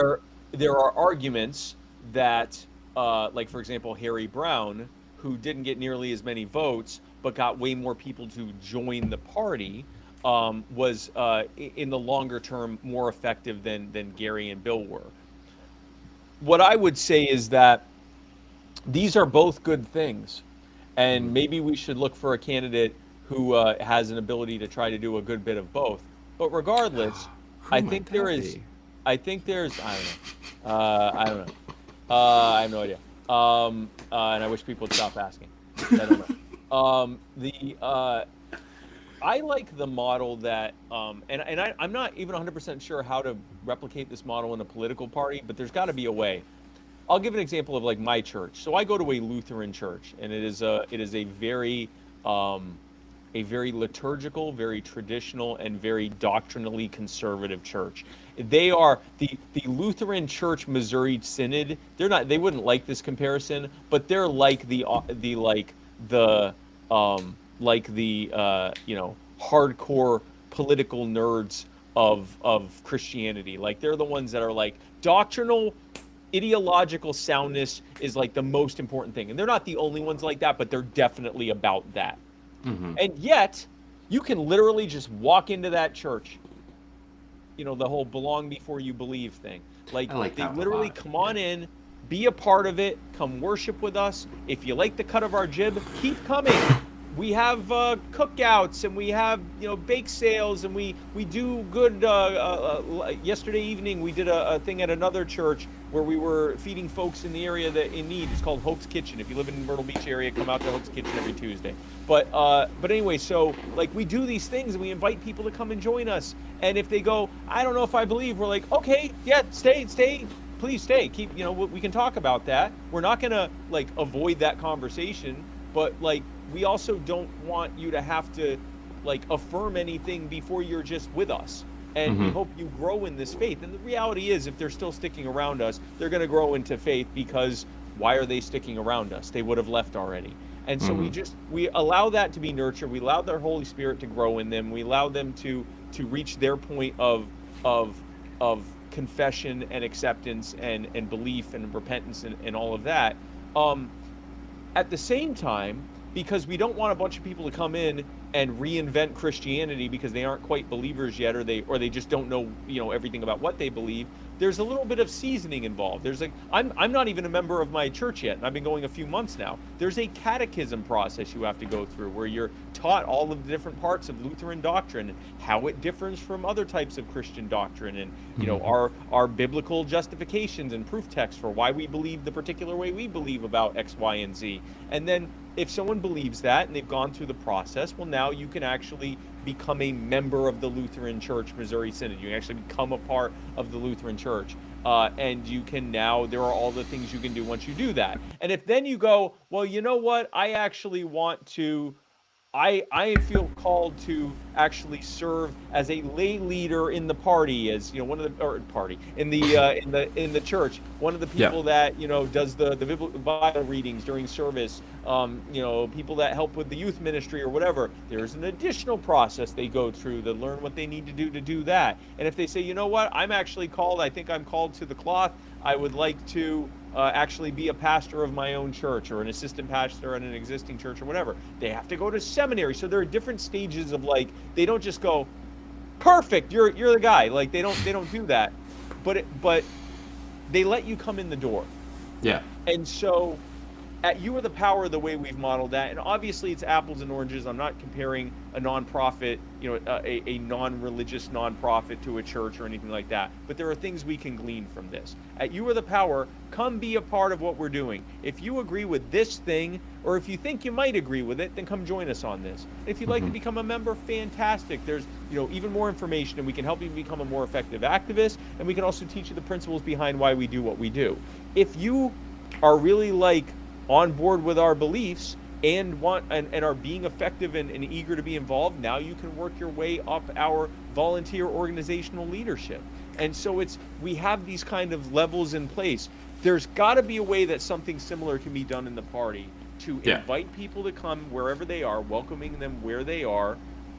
There are arguments that, like for example, Harry Brown, who didn't get nearly as many votes, but got way more people to join the party, was in the longer term more effective than Gary and Bill were. What I would say is that these are both good things, and maybe we should look for a candidate who has an ability to try to do a good bit of both. But regardless, I think there is. I think there's. I don't know. I don't know. I have no idea. And I wish people would stop asking. I don't know. I like the model that, I'm not even 100% sure how to replicate this model in a political party, but there's got to be a way. I'll give an example of like my church. So I go to a Lutheran church, and it is a very liturgical, very traditional, and very doctrinally conservative church. They are the Lutheran Church Missouri Synod. They wouldn't like this comparison, but they're like the hardcore political nerds of Christianity. Like they're the ones that are like doctrinal, ideological soundness is like the most important thing. And they're not the only ones like that, but they're definitely about that. Mm-hmm. And yet, you can literally just walk into that church. You know, the whole belong before you believe thing. Like they literally come on in, be a part of it, come worship with us. If you like the cut of our jib, keep coming. We have cookouts, and we have bake sales, and we do good. Yesterday evening we did a thing at another church where we were feeding folks in the area that in need. It's called Hope's Kitchen. If you live in the Myrtle Beach area, come out to Hope's Kitchen every Tuesday. But anyway, so like we do these things and we invite people to come and join us. And if they go, I don't know if I believe, we're like, okay, yeah, stay, please stay. Keep, we can talk about that. We're not gonna like avoid that conversation, but like we also don't want you to have to like affirm anything before you're just with us. And we hope you grow in this faith. And the reality is, if they're still sticking around us, they're going to grow into faith, because why are they sticking around us? They would have left already. And so we allow that to be nurtured. We allow their Holy Spirit to grow in them. We allow them to reach their point of confession and acceptance and belief and repentance and all of that. At the same time, because we don't want a bunch of people to come in and reinvent Christianity because they aren't quite believers yet, or they just don't know everything about what they believe. There's a little bit of seasoning involved. There's like I'm not even a member of my church yet, and I've been going a few months now. There's a catechism process you have to go through where you're taught all of the different parts of Lutheran doctrine and how it differs from other types of Christian doctrine, and our biblical justifications and proof texts for why we believe the particular way we believe about X, Y, and Z. And then if someone believes that and they've gone through the process, well, now you can actually become a member of the Lutheran Church Missouri Synod. You can actually become a part of the Lutheran Church. And you can now, there are all the things you can do once you do that. And if then you go, well, you know what, I actually want to, I feel called to actually serve as a lay leader in the party, as one of the in the church, one of the people that does the Bible readings during service, people that help with the youth ministry or whatever. There's an additional process they go through to learn what they need to do that. And if they say, you know what, I'm actually called, I think I'm called to the cloth, I would like to actually be a pastor of my own church, or an assistant pastor at an existing church, or whatever. They have to go to seminary. So there are different stages of like, they don't just go, perfect, you're the guy. Like they don't do that, but they let you come in the door. Yeah. And so at You Are the Power, the way we've modeled that, and obviously it's apples and oranges. I'm not comparing a nonprofit, a non-religious nonprofit to a church or anything like that. But there are things we can glean from this. At You Are the Power, come be a part of what we're doing. If you agree with this thing, or if you think you might agree with it, then come join us on this. If you'd like to become a member, fantastic. There's even more information, and we can help you become a more effective activist, and we can also teach you the principles behind why we do what we do. If you are really on board with our beliefs and are being effective and eager to be involved, now you can work your way up our volunteer organizational leadership. And so we have these kind of levels in place. There's got to be a way that something similar can be done in the party to invite people to come wherever they are, welcoming them where they are,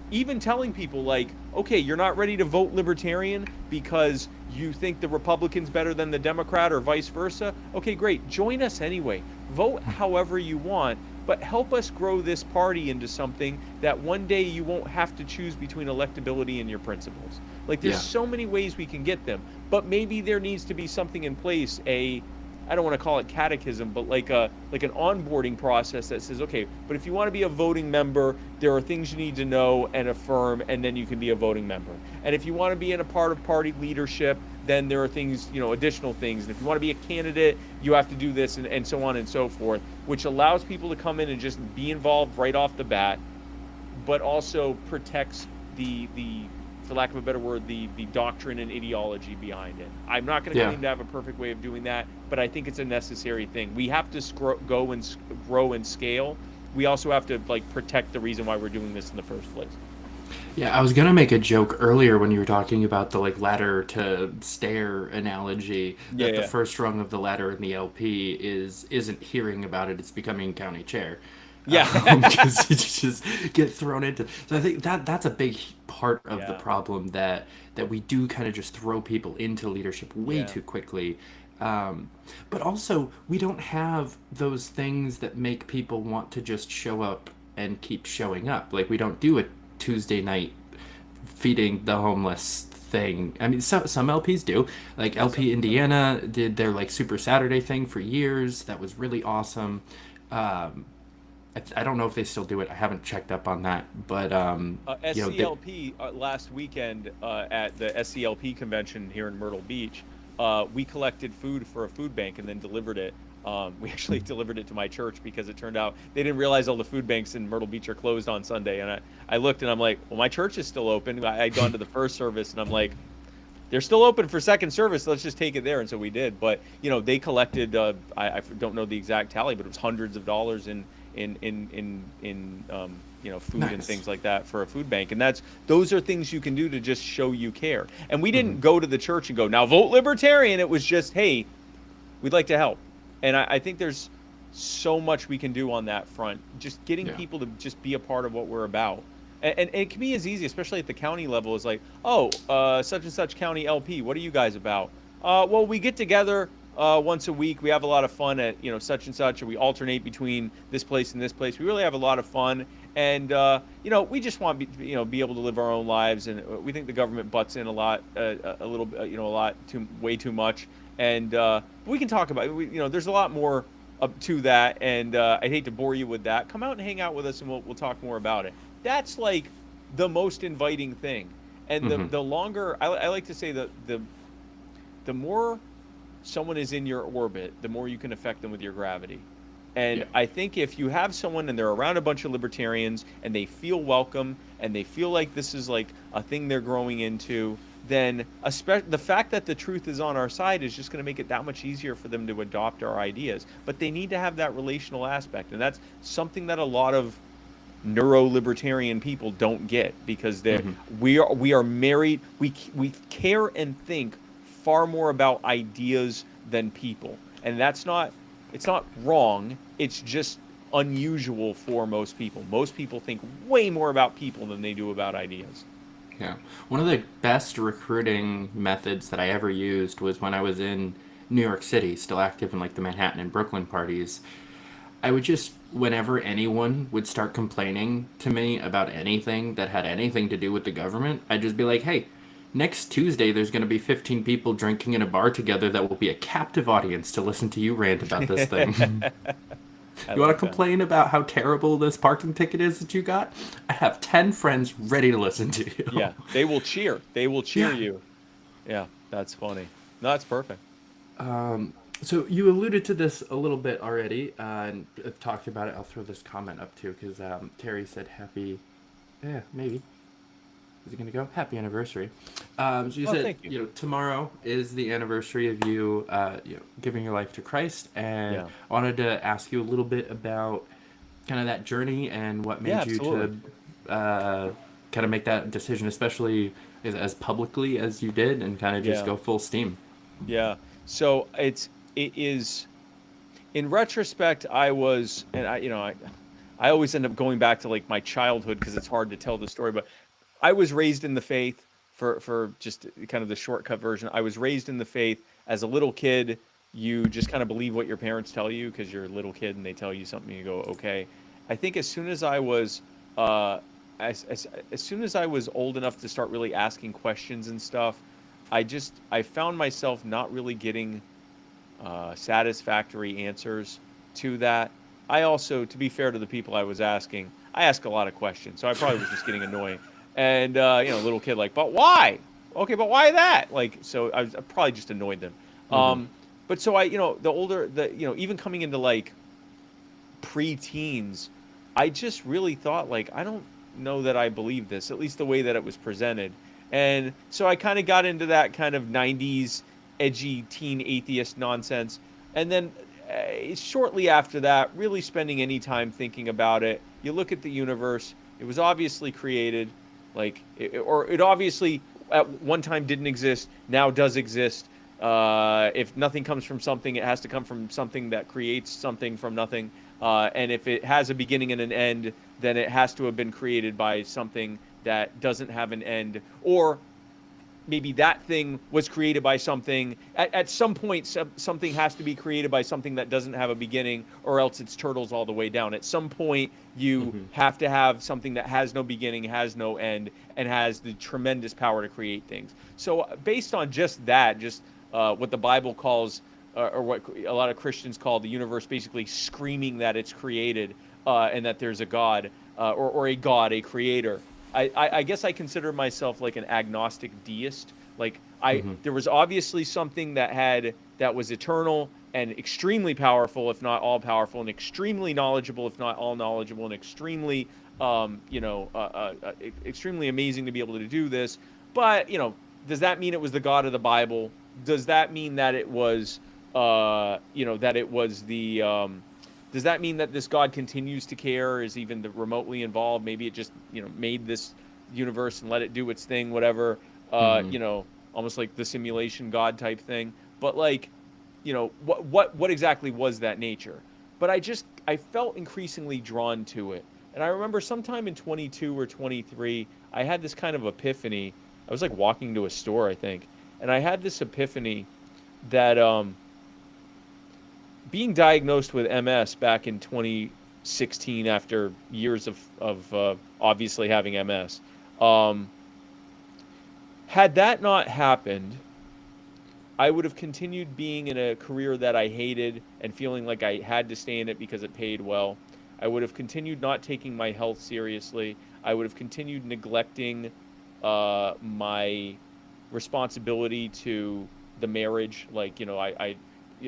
even telling people okay, you're not ready to vote Libertarian because you think the Republican's better than the Democrat or vice versa. Okay, great. Join us anyway. Vote however you want, but help us grow this party into something that one day you won't have to choose between electability and your principles. There's so many ways we can get them, but maybe there needs to be something in place, I don't want to call it catechism, but like an onboarding process that says, okay, but if you want to be a voting member, there are things you need to know and affirm, and then you can be a voting member. And if you want to be in a part of party leadership, then there are things, additional things. And if you want to be a candidate, you have to do this, and so on and so forth, which allows people to come in and just be involved right off the bat, but also protects the for lack of a better word, the doctrine and ideology behind it. I'm not going to claim to have a perfect way of doing that, but I think it's a necessary thing. We have to go and grow and scale. We also have to protect the reason why we're doing this in the first place. Yeah, I was gonna make a joke earlier when you were talking about the ladder to stair analogy. That the first rung of the ladder in the LP isn't hearing about it; it's becoming county chair. Because you just get thrown into. So I think that's a big part of the problem that we do kind of just throw people into leadership way too quickly. But also we don't have those things that make people want to just show up and keep showing up. We don't do a Tuesday night feeding the homeless thing. I mean, some LPs do. LP Indiana did their Super Saturday thing for years. That was really awesome. I don't know if they still do it. I haven't checked up on that, but SCLP last weekend at the SCLP convention here in Myrtle Beach, we collected food for a food bank and then delivered it. We actually delivered it to my church because it turned out they didn't realize all the food banks in Myrtle Beach are closed on Sunday. And I looked and I'm like, well, my church is still open. I'd gone to the first service and I'm like, they're still open for second service. So let's just take it there. And so we did. But they collected. I don't know the exact tally, but it was hundreds of dollars in food and things like that for a food bank. And those are things you can do to just show you care. And we didn't go to the church and go, now vote Libertarian. It was just, hey, we'd like to help. And I think there's so much we can do on that front, just getting people to just be a part of what we're about. And it can be as easy, especially at the county level, as such and such county LP, what are you guys about? Well, we get together once a week. We have a lot of fun at such and such, or we alternate between this place and this place. We really have a lot of fun, and we just want to be able to live our own lives. And we think the government butts in a lot, way too much. And we can talk about it. There's a lot more up to that, and I'd hate to bore you with that. Come out and hang out with us, and we'll talk more about it. That's the most inviting thing. And the longer I like to say that the more someone is in your orbit, the more you can affect them with your gravity. And I think if you have someone and they're around a bunch of libertarians and they feel welcome and they feel like this is a thing they're growing into, then the fact that the truth is on our side is just going to make it that much easier for them to adopt our ideas. But they need to have that relational aspect, and that's something that a lot of neuro-libertarian people don't get, because we are married. We care and think far more about ideas than people, and it's not wrong. It's just unusual for most people. Most people think way more about people than they do about ideas. Yeah. One of the best recruiting methods that I ever used was when I was in New York City, still active in the Manhattan and Brooklyn parties. I would just, whenever anyone would start complaining to me about anything that had anything to do with the government, I'd just be like, hey, next Tuesday there's going to be 15 people drinking in a bar together that will be a captive audience to listen to you rant about this thing. You want to complain about how terrible this parking ticket is that you got? I have 10 friends ready to listen to you. Yeah, they will cheer. They will cheer you. Yeah, that's funny. No, that's perfect. So you alluded to this a little bit already, and I've talked about it. I'll throw this comment up too, because Terry said happy, maybe. Is it going to go? Happy anniversary. So you said, thank you. Tomorrow is the anniversary of you, giving your life to Christ, and I wanted to ask you a little bit about kind of that journey and what made you to kind of make that decision, especially as publicly as you did, and kind of just go full steam. Yeah. So it is, in retrospect, I always end up going back to like my childhood because it's hard to tell the story, but I was raised in the faith. For just kind of the shortcut version, I was raised in the faith. As a little kid, you just kind of believe what your parents tell you because you're a little kid and they tell you something, you go, okay. I think as soon as I was as soon as I was old enough to start really asking questions and stuff, I found myself not really getting satisfactory answers to that. I also, to be fair to the people I was asking, I ask a lot of questions, so I probably was just getting annoying. And little kid, like, but why? Okay, but why that? Like, so I probably just annoyed them. But so even coming into like pre-teens, I just really thought, like, I don't know that I believe this, at least the way that it was presented. And so I kind of got into that kind of 90s edgy teen atheist nonsense. And then shortly after that, really spending any time thinking about it, you look at the universe, it was obviously created, like, it obviously at one time didn't exist, now does exist. If nothing comes from something, it has to come from something that creates something from nothing. And if it has a beginning and an end, then it has to have been created by something that doesn't have an end. Or maybe that thing was created by something. At some point, something has to be created by something that doesn't have a beginning, or else it's turtles all the way down. At some point, you have to have something that has no beginning, has no end, and has the tremendous power to create things. So based on just that, what the Bible calls, or what a lot of Christians call the universe basically screaming that it's created, and that there's a God, or a God, a creator. I guess I consider myself like an agnostic deist. Like there was obviously something that was eternal and extremely powerful, if not all powerful, and extremely knowledgeable, if not all knowledgeable, and extremely, extremely amazing to be able to do this. But does that mean it was the God of the Bible? Does that mean that it was, does that mean that this God continues to care, is even remotely involved? Maybe it just, made this universe and let it do its thing, whatever, almost like the simulation God type thing. But like, what exactly was that nature? But I felt increasingly drawn to it. And I remember sometime in 22 or 23, I had this kind of epiphany. I was like walking to a store, I think. And I had this epiphany that, being diagnosed with MS back in 2016 after years of obviously having MS, had that not happened, I would have continued being in a career that I hated and feeling like I had to stay in it because it paid well. I would have continued not taking my health seriously. I would have continued neglecting my responsibility to the marriage. Like, I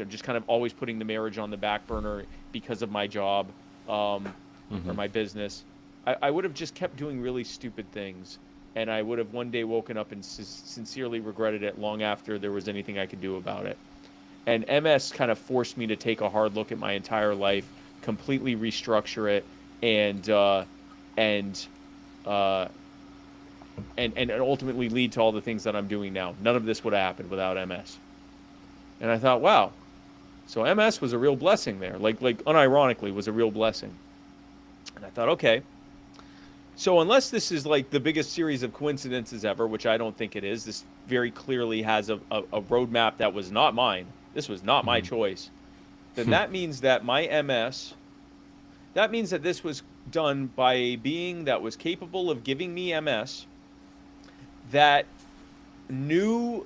just kind of always putting the marriage on the back burner because of my job or my business. I would have just kept doing really stupid things, and I would have one day woken up and sincerely regretted it long after there was anything I could do about it. And MS kind of forced me to take a hard look at my entire life, completely restructure it, and ultimately lead to all the things that I'm doing now. None of this would have happened without MS. And I thought, wow, so MS was a real blessing there. Like unironically was a real blessing. And I thought, okay, so unless this is like the biggest series of coincidences ever, which I don't think it is, this very clearly has a roadmap that was not mine. This was not my choice. Then that means that my MS, that means that this was done by a being that was capable of giving me MS, that knew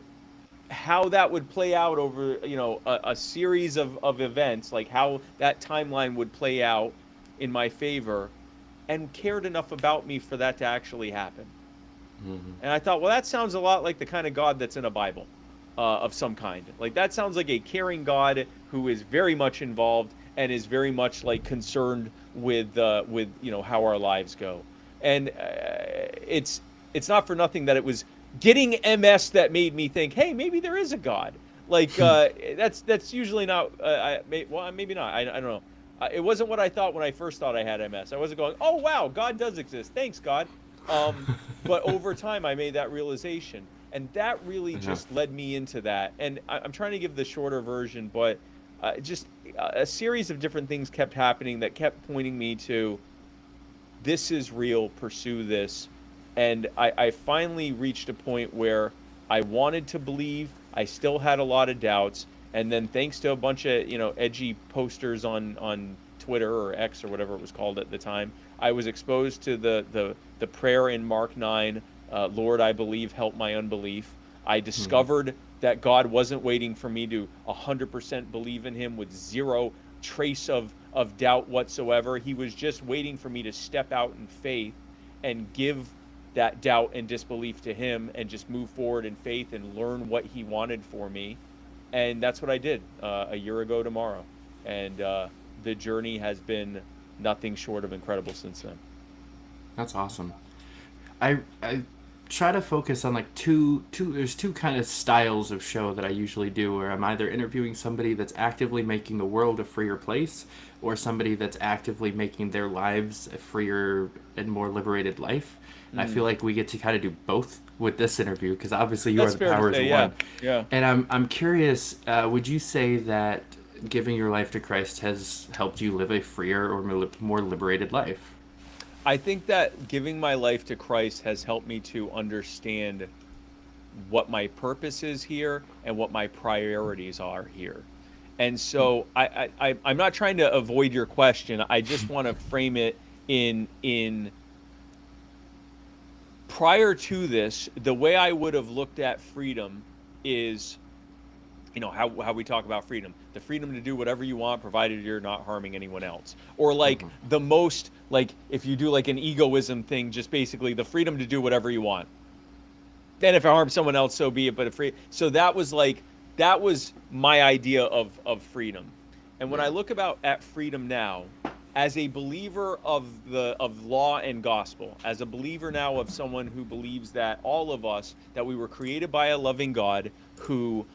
how that would play out over, a series of events, like how that timeline would play out in my favor, and cared enough about me for that to actually happen. And I thought, well, that sounds a lot like the kind of God that's in a Bible of some kind. Like, that sounds like a caring God who is very much involved and is very much like concerned with how our lives go. And it's not for nothing that it was getting MS that made me think, hey, maybe there is a God. Like, that's usually not, maybe not. I don't know. It wasn't what I thought when I first thought I had MS. I wasn't going, oh, wow, God does exist. Thanks, God. But over time, I made that realization. And that really just led me into that. And I'm trying to give the shorter version, but just a series of different things kept happening that kept pointing me to, this is real, pursue this. And I finally reached a point where I wanted to believe. I still had a lot of doubts. And then thanks to a bunch of, edgy posters on Twitter or X or whatever it was called at the time, I was exposed to the prayer in Mark 9, Lord, I believe, help my unbelief. I discovered that God wasn't waiting for me to 100% believe in him with zero trace of doubt whatsoever. He was just waiting for me to step out in faith and give that doubt and disbelief to him and just move forward in faith and learn what he wanted for me. And that's what I did a year ago tomorrow. And the journey has been nothing short of incredible since then. That's awesome. I try to focus on like there's two kind of styles of show that I usually do, where I'm either interviewing somebody that's actively making the world a freer place, or somebody that's actively making their lives a freer and more liberated life. And I feel like we get to kind of do both with this interview, because obviously you are the powers of one. Yeah. And I'm curious, would you say that giving your life to Christ has helped you live a freer or more liberated life? I think that giving my life to Christ has helped me to understand what my purpose is here and what my priorities are here. And so I'm not trying to avoid your question. I just want to frame it in prior to this, the way I would have looked at freedom is, how we talk about freedom. The freedom to do whatever you want, provided you're not harming anyone else. Or like the most, like if you do like an egoism thing, just basically the freedom to do whatever you want. Then if it harms someone else, so be it, but so that was my idea of freedom. And when I look at freedom now, as a believer of law and gospel, as a believer now of someone who believes that all of us, that we were created by a loving God who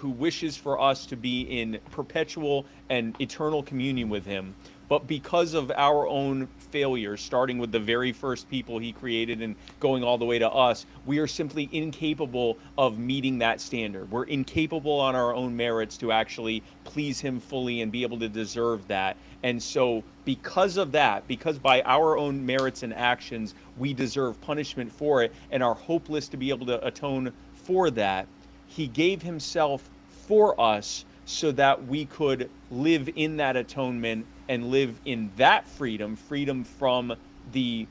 wishes for us to be in perpetual and eternal communion with him, but because of our own failures, starting with the very first people he created and going all the way to us, we are simply incapable of meeting that standard. We're incapable on our own merits to actually please him fully and be able to deserve that. And so because of that, because by our own merits and actions, we deserve punishment for it and are hopeless to be able to atone for that, he gave himself for us so that we could live in that atonement and live in that freedom from the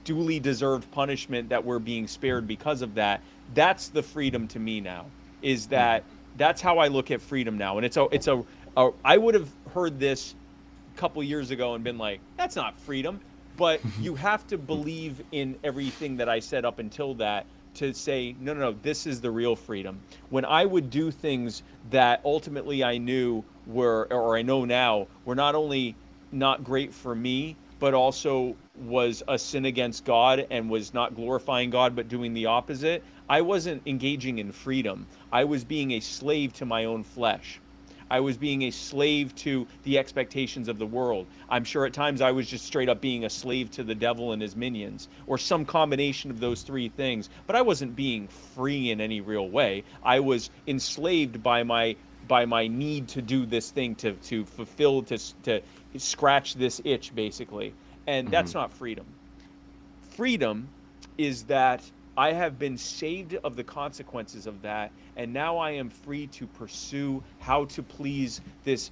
duly deserved punishment that we're being spared because of that. That's the freedom to me now, is that's how I look at freedom now. And I would have heard this a couple years ago and been like, that's not freedom. But you have to believe in everything that I said up until that to say, no, this is the real freedom. When I would do things that ultimately I knew I know now, were not only not great for me, but also was a sin against God and was not glorifying God, but doing the opposite, I wasn't engaging in freedom. I was being a slave to my own flesh. I was being a slave to the expectations of the world. I'm sure at times I was just straight up being a slave to the devil and his minions, or some combination of those three things. But I wasn't being free in any real way. I was enslaved by my need to do this thing, to fulfill, to scratch this itch, basically. And that's not freedom. Freedom is that I have been saved of the consequences of that, and now I am free to pursue how to please this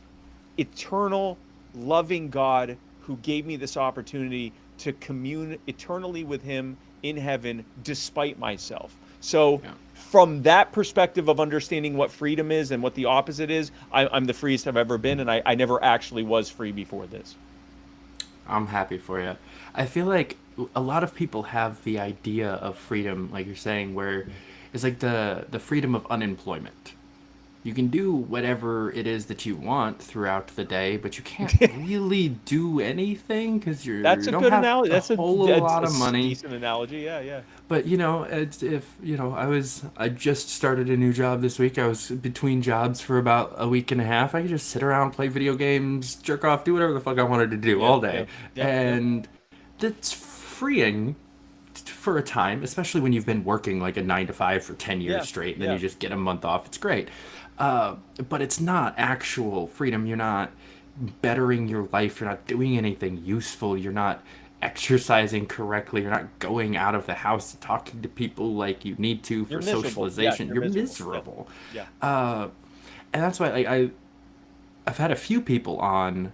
eternal, loving God who gave me this opportunity to commune eternally with him in heaven despite myself. So Yeah. from that perspective of understanding what freedom is and what the opposite is, I'm the freest I've ever been, and I never actually was free before this. I'm happy for you. I feel like a lot of people have the idea of freedom, like you're saying, where it's like the freedom of unemployment. You can do whatever it is that you want throughout the day, but you can't really do anything because you That's a don't good have analogy. That's a whole lot of money. decent analogy. Yeah, yeah. But it's, if I just started a new job this week. I was between jobs for about a week and a half. I could just sit around, play video games, jerk off, do whatever the fuck I wanted to do all day, and that's freeing for a time, especially when you've been working like a 9 to 5 for 10 years straight, and then you just get a month off. It's great, but it's not actual freedom. You're not bettering your life. You're not doing anything useful. You're not exercising correctly. You're not going out of the house and talking to people like you need to for socialization. You're miserable. And that's why I've had a few people on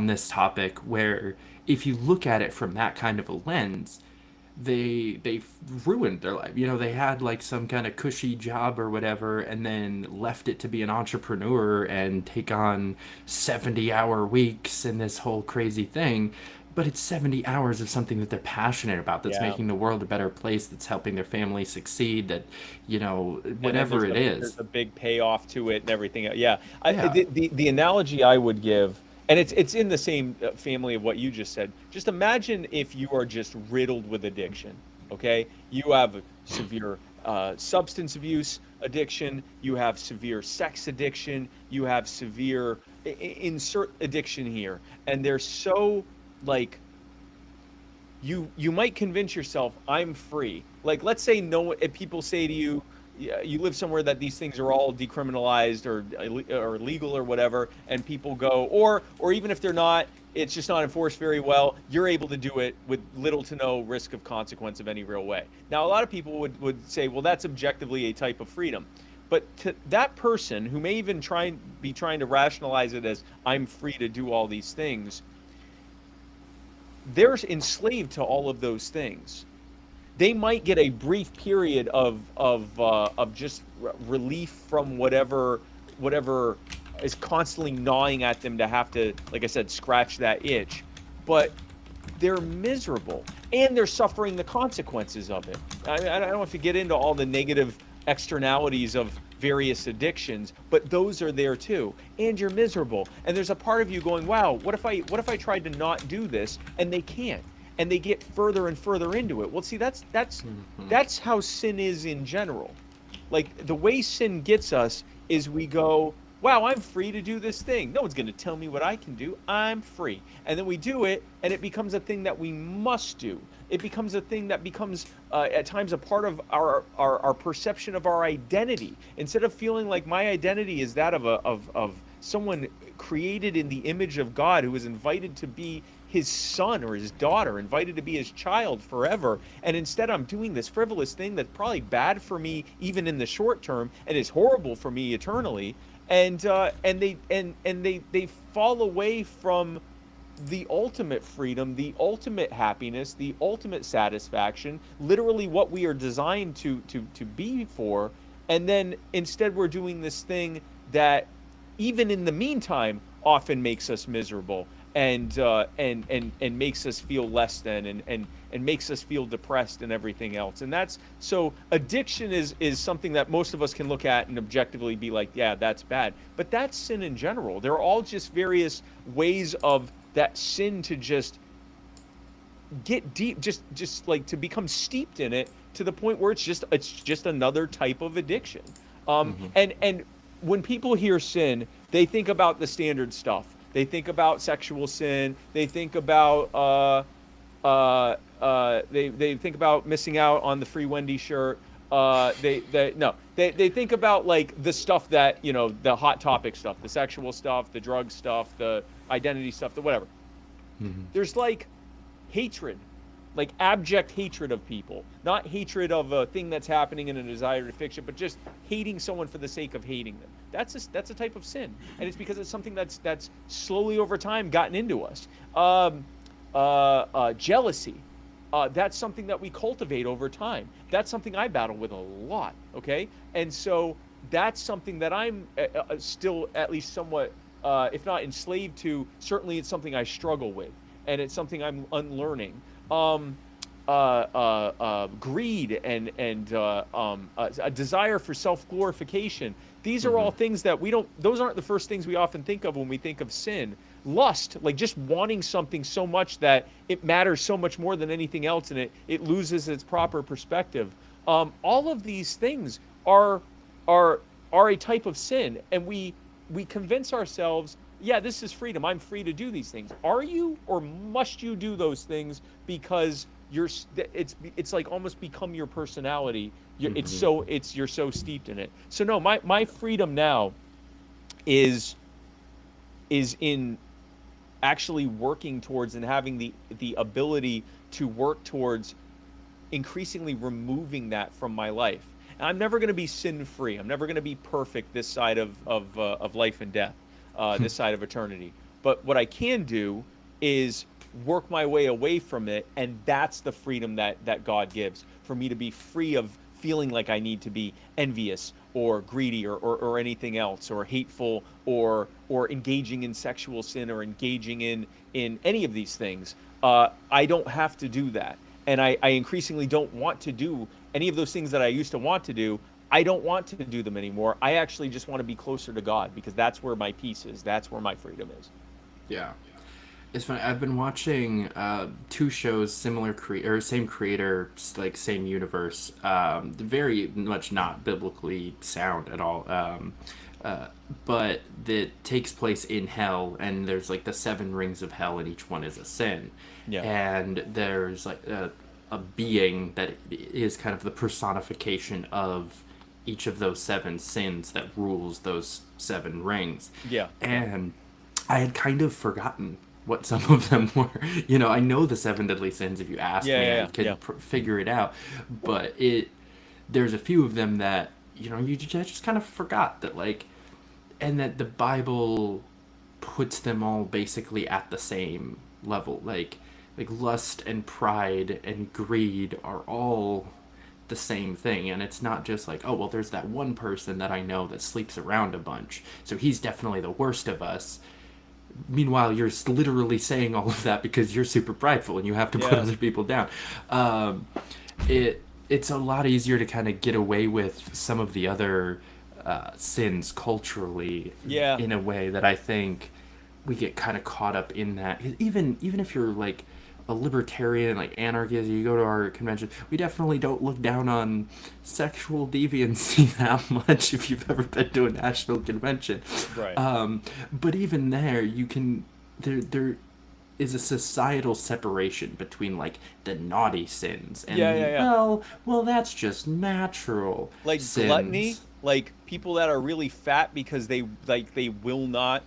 this topic where if you look at it from that kind of a lens, they've ruined their life. They had like some kind of cushy job or whatever, and then left it to be an entrepreneur and take on 70-hour weeks and this whole crazy thing. But it's 70 hours of something that they're passionate about, that's making the world a better place, that's helping their family succeed, that, whatever it is. There's a big payoff to it and everything. The analogy I would give, and it's in the same family of what you just said. Just imagine if you are just riddled with addiction, okay? You have severe substance abuse addiction, you have severe sex addiction, you have severe, insert addiction here. And they're so, like, you might convince yourself, I'm free. Like, let's say if people say to you, you live somewhere that these things are all decriminalized or legal or whatever, and people go, or even if they're not, it's just not enforced very well, you're able to do it with little to no risk of consequence of any real way. Now, a lot of people would say, well, that's objectively a type of freedom. But to that person who may even be trying to rationalize it as, I'm free to do all these things, they're enslaved to all of those things. They might get a brief period of just relief from whatever is constantly gnawing at them to have to, like I said, scratch that itch. But they're miserable, and they're suffering the consequences of it. I don't know if you get into all the negative externalities of various addictions, but those are there too, and you're miserable. And there's a part of you going, wow, what if I tried to not do this? And they can't, and they get further and further into it. Well, see, that's how sin is in general. Like, the way sin gets us is we go, wow, I'm free to do this thing. No one's going to tell me what I can do. I'm free. And then we do it, and it becomes a thing that we must do. It becomes a thing that becomes, at times, a part of our perception of our identity. Instead of feeling like my identity is that of someone created in the image of God, who was invited to be his son or his daughter, invited to be his child forever, and instead I'm doing this frivolous thing that's probably bad for me even in the short term, and is horrible for me eternally. And they fall away from the ultimate freedom, the ultimate happiness, the ultimate satisfaction, literally what we are designed to be for. And then instead we're doing this thing that even in the meantime often makes us miserable and makes us feel less than and makes us feel depressed and everything else. And that's, so addiction is something that most of us can look at and objectively be like, yeah, that's bad. But that's sin in general. They're all just various ways of that sin to just get deep, just like to become steeped in it to the point where it's just another type of addiction. And when people hear sin, they think about the standard stuff. They think about sexual sin. They think about they think about missing out on the free Wendy shirt. They think about like the stuff that, the hot topic stuff, the sexual stuff, the drug stuff, the identity stuff, the whatever. There's like hatred, like abject hatred of people, not hatred of a thing that's happening and a desire to fix it, but just hating someone for the sake of hating them. That's a type of sin, and it's because it's something that's slowly over time gotten into us. Jealousy. that's something that we cultivate over time. That's something I battle with a lot, okay? And so that's something that I'm still at least somewhat, if not enslaved to, certainly it's something I struggle with, and it's something I'm unlearning. Greed and a desire for self-glorification. These are all things that those aren't the first things we often think of when we think of sin. Lust, like just wanting something so much that it matters so much more than anything else, and it loses its proper perspective. All of these things are a type of sin, and we convince ourselves, yeah, this is freedom. I'm free to do these things. Are you, or must you do those things because it's like almost become your personality? You're so steeped in it. So no, my freedom now is in actually working towards and having the ability to work towards increasingly removing that from my life. And I'm never going to be sin-free. I'm never going to be perfect this side of life and death, this side of eternity. But what I can do is work my way away from it, and that's the freedom that God gives, for me to be free of feeling like I need to be envious or greedy or anything else, or hateful, or engaging in sexual sin, or engaging in any of these things. I don't have to do that. And I increasingly don't want to do any of those things that I used to want to do. I don't want to do them anymore. I actually just want to be closer to God, because that's where my peace is. That's where my freedom is. Yeah. It's funny. I've been watching 2 shows, same creator, like same universe. Very much not biblically sound at all. But that takes place in hell, and there's like the 7 rings of hell, and each one is a sin. Yeah. And there's like a being that is kind of the personification of each of those 7 sins that rules those 7 rings. Yeah. And I had kind of forgotten what some of them were. You know, I know the 7 deadly sins. If you ask me, I could figure it out. But there's a few of them that, you know, you just kind of forgot that, like, and that the Bible puts them all basically at the same level. Like lust and pride and greed are all the same thing. And it's not just like, oh, well, there's that one person that I know that sleeps around a bunch, so he's definitely the worst of us. Meanwhile, you're literally saying all of that because you're super prideful and you have to put other people down. It's a lot easier to kind of get away with some of the other sins culturally in a way that I think we get kind of caught up in that. Even if you're like a libertarian, like anarchist, you go to our convention, we definitely don't look down on sexual deviancy that much if you've ever been to a national convention. Right. But even there, you can, there is a societal separation between like the naughty sins and well, that's just natural. Like sins. Gluttony, like people that are really fat because they will not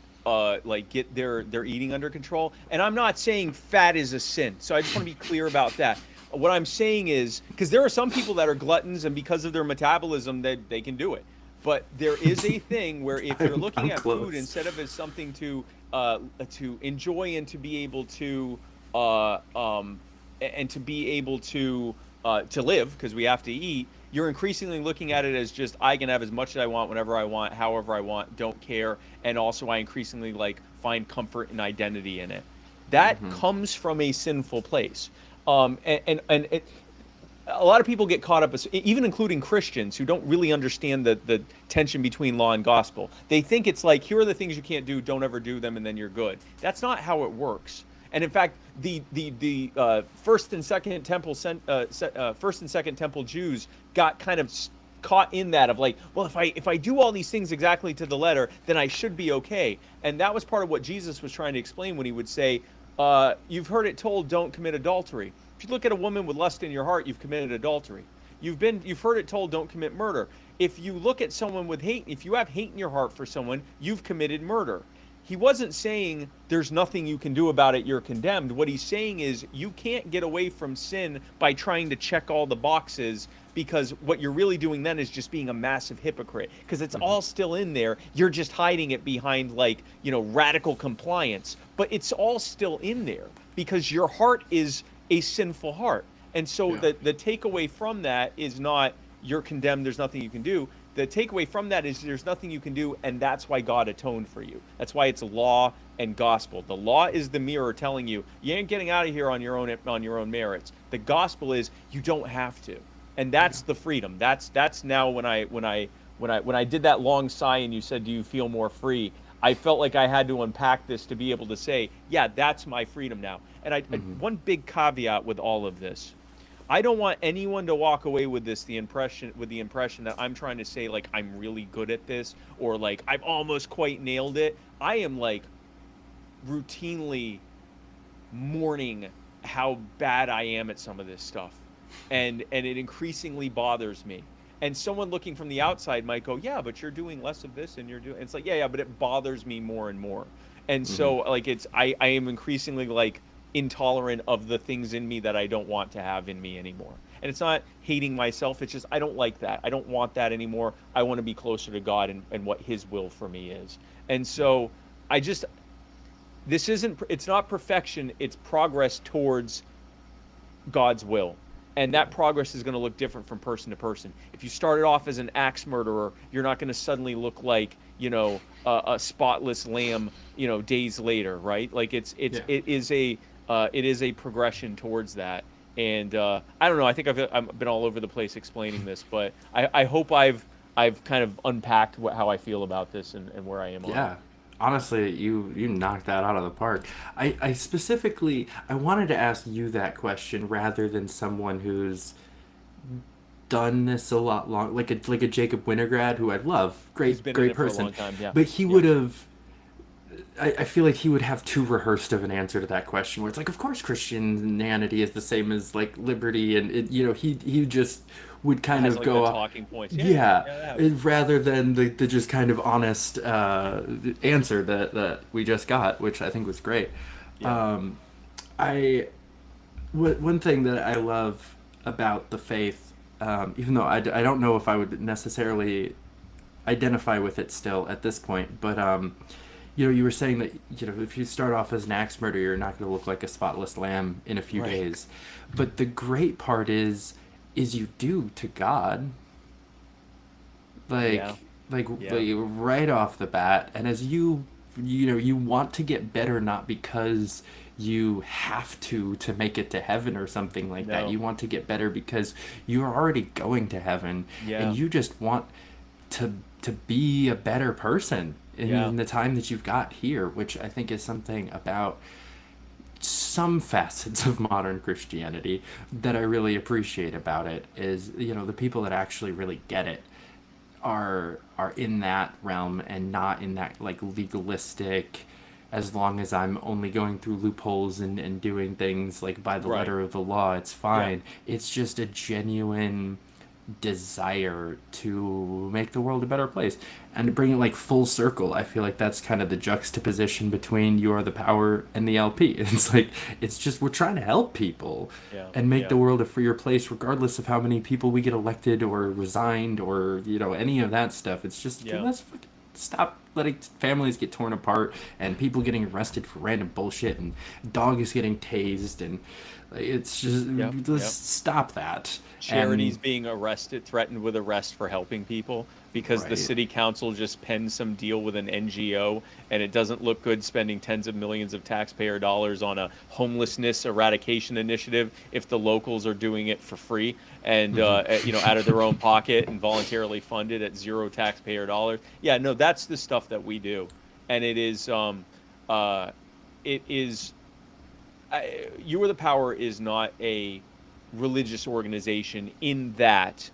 get their eating under control. And I'm not saying fat is a sin, so I just want to be clear about that. What I'm saying is, because there are some people that are gluttons, and because of their metabolism that they can do it. But there is a thing where if you're looking at food instead of as something to enjoy and to be able to to live, because we have to eat, you're increasingly looking at it as just, I can have as much as I want, whenever I want, however I want, don't care. And also I increasingly find comfort and identity in it. That comes from a sinful place. And a lot of people get caught up, even including Christians who don't really understand the tension between law and gospel. They think it's like, here are the things you can't do, don't ever do them, and then you're good. That's not how it works. And in fact, the first and second temple Jews got kind of caught in that of like, well, if I do all these things exactly to the letter, then I should be okay. And that was part of what Jesus was trying to explain when he would say, you've heard it told, don't commit adultery. If you look at a woman with lust in your heart, you've committed adultery. You've heard it told, don't commit murder. If you look at someone with hate, if you have hate in your heart for someone, you've committed murder. He wasn't saying there's nothing you can do about it, you're condemned. What he's saying is you can't get away from sin by trying to check all the boxes, because what you're really doing then is just being a massive hypocrite, because it's all still in there. You're just hiding it behind radical compliance, but it's all still in there because your heart is a sinful heart. And so the takeaway from that is not you're condemned, there's nothing you can do. The takeaway from that is there's nothing you can do, and that's why God atoned for you. That's why it's law and gospel. The law is the mirror telling you you ain't getting out of here on your own merits. The gospel is you don't have to, and that's the freedom. That's now when I did that long sigh and you said, do you feel more free? I felt like I had to unpack this to be able to say, yeah, that's my freedom now. And one big caveat with all of this. I don't want anyone to walk away with the impression that I'm trying to say like I'm really good at this or like I've almost quite nailed it. I am like routinely mourning how bad I am at some of this stuff. And it increasingly bothers me. And someone looking from the outside might go, yeah, but you're doing less of this and you're doing, it's like, yeah, but it bothers me more and more. And so like I am increasingly like intolerant of the things in me that I don't want to have in me anymore. And it's not hating myself. It's just, I don't like that. I don't want that anymore. I want to be closer to God and what his will for me is. And so it's not perfection. It's progress towards God's will. And that progress is going to look different from person to person. If you started off as an axe murderer, you're not going to suddenly look like, a spotless lamb, days later, right? Like it is a progression towards that. And I don't know. I think I've been all over the place explaining this, but I hope I've kind of unpacked how I feel about this and where I am on it. Honestly, you knocked that out of the park. I specifically wanted to ask you that question rather than someone who's done this a lot long, like a Jacob Winograd, who I love, great person, for a long time, but he would have. I feel like he would have too rehearsed of an answer to that question, where it's like, of course, Christianity is the same as like liberty, and he just would kind of go talking points, rather than the just kind of honest answer that we just got, which I think was great. One thing that I love about the faith, even though I don't know if I would necessarily identify with it still at this point, but you were saying that if you start off as an axe murderer, you're not going to look like a spotless lamb in a few days. But the great part is you do to God. Like right off the bat, and as you want to get better, not because you have to make it to heaven or something like that. You want to get better because you're already going to heaven, and you just want to be a better person in the time that you've got here, which I think is something about some facets of modern Christianity that I really appreciate about it. Is the people that actually really get it are in that realm and not in that like legalistic, as long as I'm only going through loopholes and doing things like by the letter of the law, it's fine. It's just a genuine desire to make the world a better place and to bring it like full circle. I feel like that's kind of the juxtaposition between You Are the Power and the LP. It's like, it's just, we're trying to help people and make the world a freer place, regardless of how many people we get elected or resigned or any of that stuff. It's just let's stop letting families get torn apart and people getting arrested for random bullshit and dogs getting tased, and it's just let's stop that. Charities being threatened with arrest for helping people because the city council just penned some deal with an NGO, and it doesn't look good spending tens of millions of taxpayer dollars on a homelessness eradication initiative if the locals are doing it for free and out of their own pocket and voluntarily funded at zero taxpayer dollars. That's the stuff that we do, and it is You Are the Power is not a religious organization in that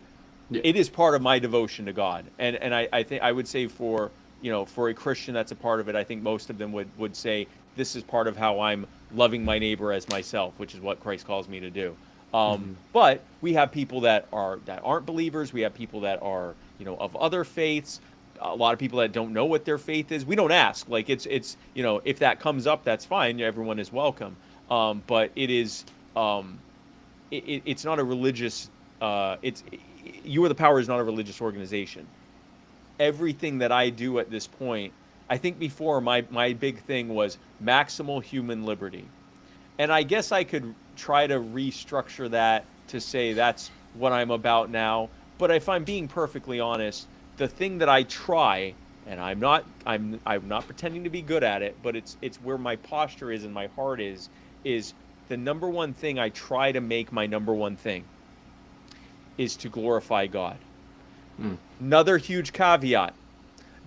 it is part of my devotion to God, and I think I would say for a Christian that's a part of it. I think most of them would say this is part of how I'm loving my neighbor as myself, which is what Christ calls me to do. But we have people that aren't believers. We have people that are of other faiths. A lot of people that don't know what their faith is. We don't ask. Like it's if that comes up, that's fine. Everyone is welcome. But it is it's not a religious. You Are the Power is not a religious organization. Everything that I do at this point, I think before my big thing was maximal human liberty. And I guess I could try to restructure that to say that's what I'm about now. But if I'm being perfectly honest, the thing that I try, and I'm not pretending to be good at it, but it's where my posture is and my heart is the number one thing I try to make my number one thing is to glorify God. Another huge caveat.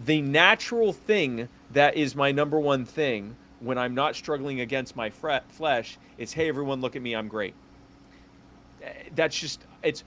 The natural thing that is my number one thing when I'm not struggling against my flesh is, hey, everyone, look at me, I'm great. That's just, it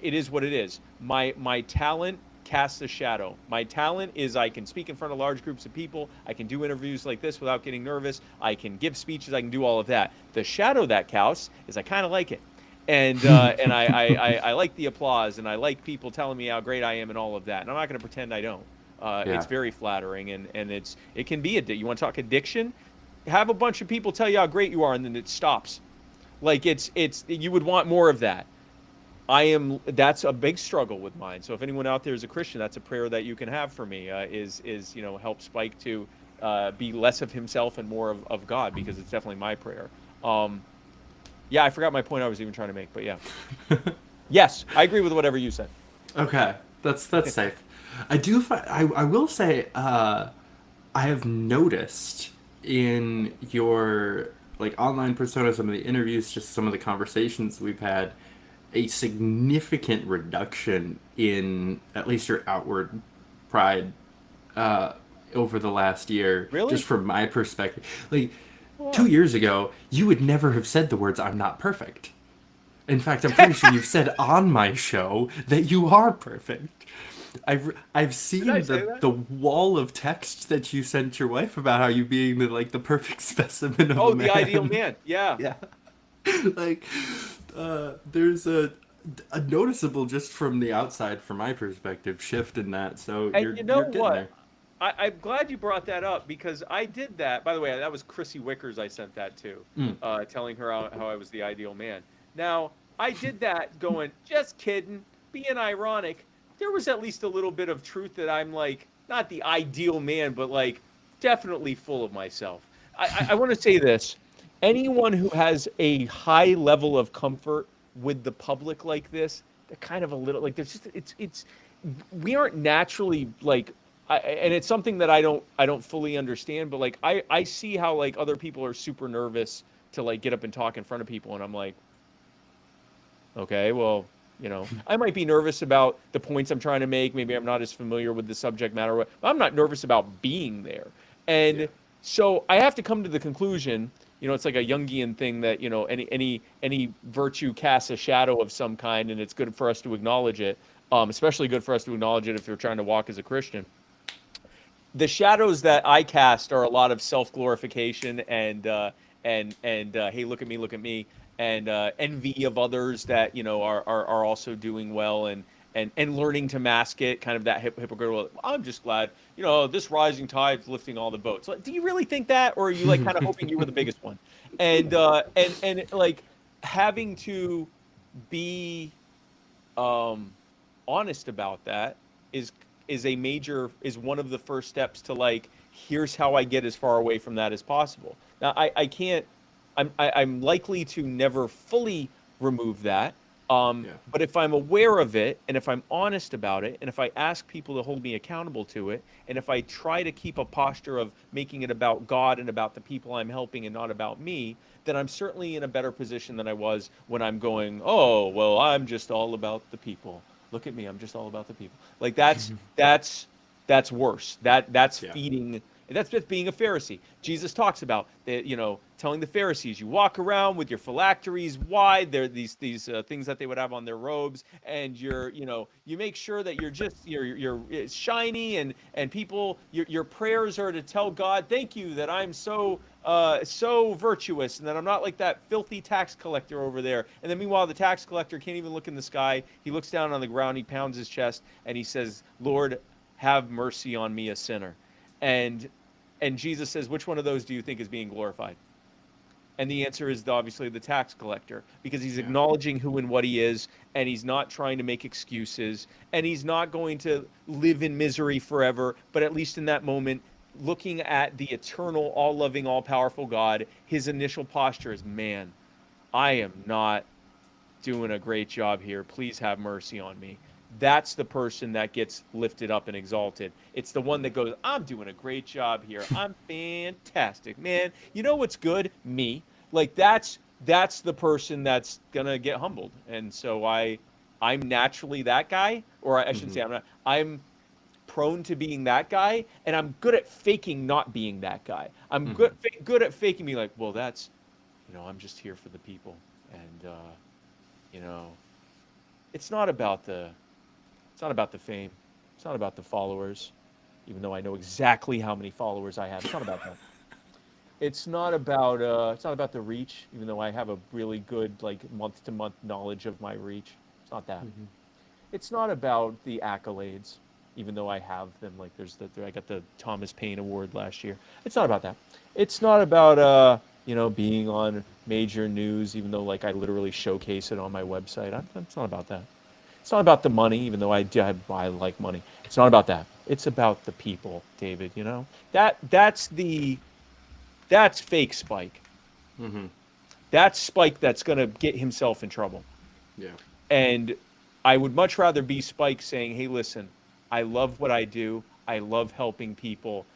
is what it is. My talent casts a shadow. My talent is I can speak in front of large groups of people. I can do interviews like this without getting nervous. I can give speeches. I can do all of that. The shadow that casts is I kind of like it. And I like the applause, and I like people telling me how great I am and all of that. And I'm not going to pretend I don't. It's very flattering, and it can be you want to talk addiction? Have a bunch of people tell you how great you are, and then it stops. Like it's you would want more of that. That's a big struggle with mine. So if anyone out there is a Christian, that's a prayer that you can have for me, is help Spike to be less of himself and more of God, because it's definitely my prayer. Yeah, I forgot my point I was even trying to make, but yeah. Yes, I agree with whatever you said. Okay, that's safe. I will say, I have noticed in your online persona, some of the interviews, just some of the conversations we've had, a significant reduction in at least your outward pride over the last year. Really? Just from my perspective. 2 years ago, you would never have said the words, "I'm not perfect." In fact, I'm pretty sure you've said on my show that you are perfect. I've seen the wall of text that you sent your wife about how you being the perfect specimen of a man. The ideal man. Yeah. Yeah. There's a noticeable, just from the outside, from my perspective, shift in that. So you're getting there. I'm glad you brought that up, because I did that. By the way, that was Chrissy Wickers I sent that to, telling her how I was the ideal man. Now, I did that going, just kidding, being ironic. There was at least a little bit of truth that I'm not the ideal man, but definitely full of myself. I want to say this. Anyone who has a high level of comfort with the public like this, they're kind of a little there's just we aren't naturally and it's something that I don't fully understand, but I see how other people are super nervous to get up and talk in front of people, and I'm like, okay, well, I might be nervous about the points I'm trying to make. Maybe I'm not as familiar with the subject matter, but I'm not nervous about being there. And so I have to come to the conclusion, it's like a Jungian thing that, any virtue casts a shadow of some kind, and it's good for us to acknowledge it, especially good for us to acknowledge it if you're trying to walk as a Christian. The shadows that I cast are a lot of self-glorification and hey, look at me, and envy of others that are also doing well, and learning to mask it, kind of that hypocritical. I'm just glad this rising tide's lifting all the boats. Do you really think that, or are you kind of hoping you were the biggest one? And having to be honest about that is one of the first steps to here's how I get as far away from that as possible. Now I'm likely to never fully remove that. But if I'm aware of it, and if I'm honest about it, and if I ask people to hold me accountable to it, and if I try to keep a posture of making it about God and about the people I'm helping and not about me, then I'm certainly in a better position than I was when I'm going, oh, well, I'm just all about the people. Look at me, I'm just all about the people. That's worse. That's feeding. That's just being a Pharisee. Jesus talks about telling the Pharisees, you walk around with your phylacteries wide. There are these things that they would have on their robes, and you make sure that you're shiny, and people, your prayers are to tell God, thank you that I'm so virtuous, and that I'm not like that filthy tax collector over there. And then meanwhile, the tax collector can't even look in the sky. He looks down on the ground, he pounds his chest, and he says, Lord, have mercy on me, a sinner. And Jesus says, which one of those do you think is being glorified? And the answer is obviously the tax collector, because he's acknowledging who and what he is, and he's not trying to make excuses, and he's not going to live in misery forever, but at least in that moment, looking at the eternal, all-loving, all-powerful God, his initial posture is, man, I am not doing a great job here. Please have mercy on me. That's the person that gets lifted up and exalted. It's the one that goes, I'm doing a great job here. I'm fantastic, man. You know what's good? Me. Like that's the person that's gonna get humbled. And so I'm naturally that guy, or I shouldn't say I'm prone to being that guy, and I'm good at faking not being that guy. I'm good at faking being like, well, that's, I'm just here for the people, and it's not about the fame. It's not about the followers, even though I know exactly how many followers I have. It's not about that. It's not about the reach, even though I have a really good month-to-month knowledge of my reach. It's not that. It's not about the accolades, even though I have them. Like I got the Thomas Paine Award last year. It's not about that. It's not about being on major news, even though I literally showcase it on my website. It's not about that. It's not about the money, even though I like money. It's not about that. It's about the people, David. That's fake Spike. That's Spike that's gonna get himself in trouble. Yeah. And I would much rather be Spike saying, "Hey, listen, I love what I do. I love helping people.